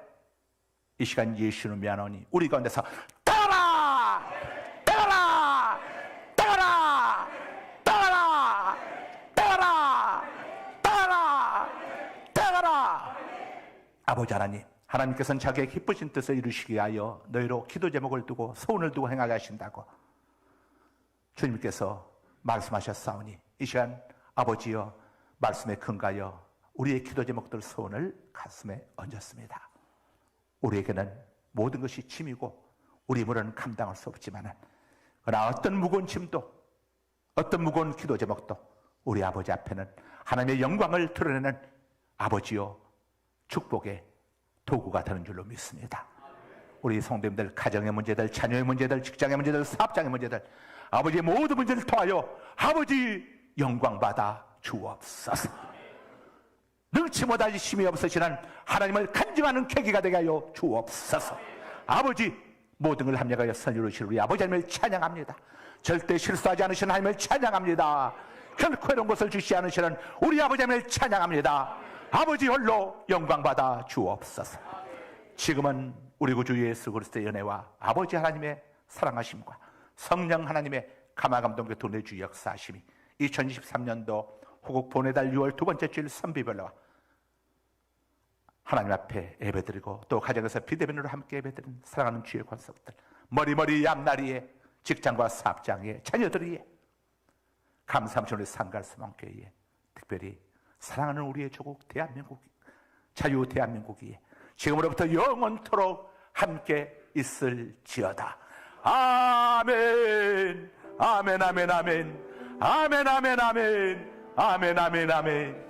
이 시간 예수로 명하노니 우리 가운데서 떠나라! 떠나라! 떠나라! 떠나라! 떠나라! 떠나라! 떠나라! 아버지 하나님, 하나님께서는 자기의 기쁘신 뜻을 이루시기 위하여 너희로 기도 제목을 두고 소원을 두고 행하게 하신다고 주님께서 말씀하셨사오니 이 시간 아버지여 말씀에 근거하여 우리의 기도 제목들 소원을 가슴에 얹었습니다. 우리에게는 모든 것이 짐이고 우리 힘으로는 감당할 수 없지만 그러나 어떤 무거운 짐도 어떤 무거운 기도 제목도 우리 아버지 앞에는 하나님의 영광을 드러내는 아버지여 축복의 도구가 되는 줄로 믿습니다. 우리 성도님들 가정의 문제들, 자녀의 문제들, 직장의 문제들, 사업장의 문제들 아버지의 모든 문제를 통하여 아버지 영광받아 주옵소서. 능치 못할 힘이 없으시는 하나님을 간증하는 계기가 되게 하여 주옵소서. 아버지 모든 걸 합력하여 선이루실 우리 아버지 하나님을 찬양합니다. 절대 실수하지 않으시는 하나님을 찬양합니다. 결코 이런 것을 주시지 않으시는 우리 아버지 하나님을 찬양합니다. 아버지 홀로 영광받아 주옵소서. 지금은 우리 구주 예수 그리스도의 은혜와 아버지 하나님의 사랑하심과 성령 하나님의 감화감동 교통 내주 역사하심이 2023년도 호국 보내달 6월 두 번째 주일 선비별로와 하나님 앞에 예배드리고 또 가정에서 비대면으로 함께 예배드리는 사랑하는 주의 권속들 머리머리 앞나리에 직장과 사업장에 자녀들이에 감사함신 우리 상갈소망교회에 특별히 사랑하는 우리의 조국 대한민국 자유 대한민국이 지금으로부터 영원토록 함께 있을지어다. 아멘 아멘 아멘 아멘 아멘 아멘 아멘 아멘 아멘 아멘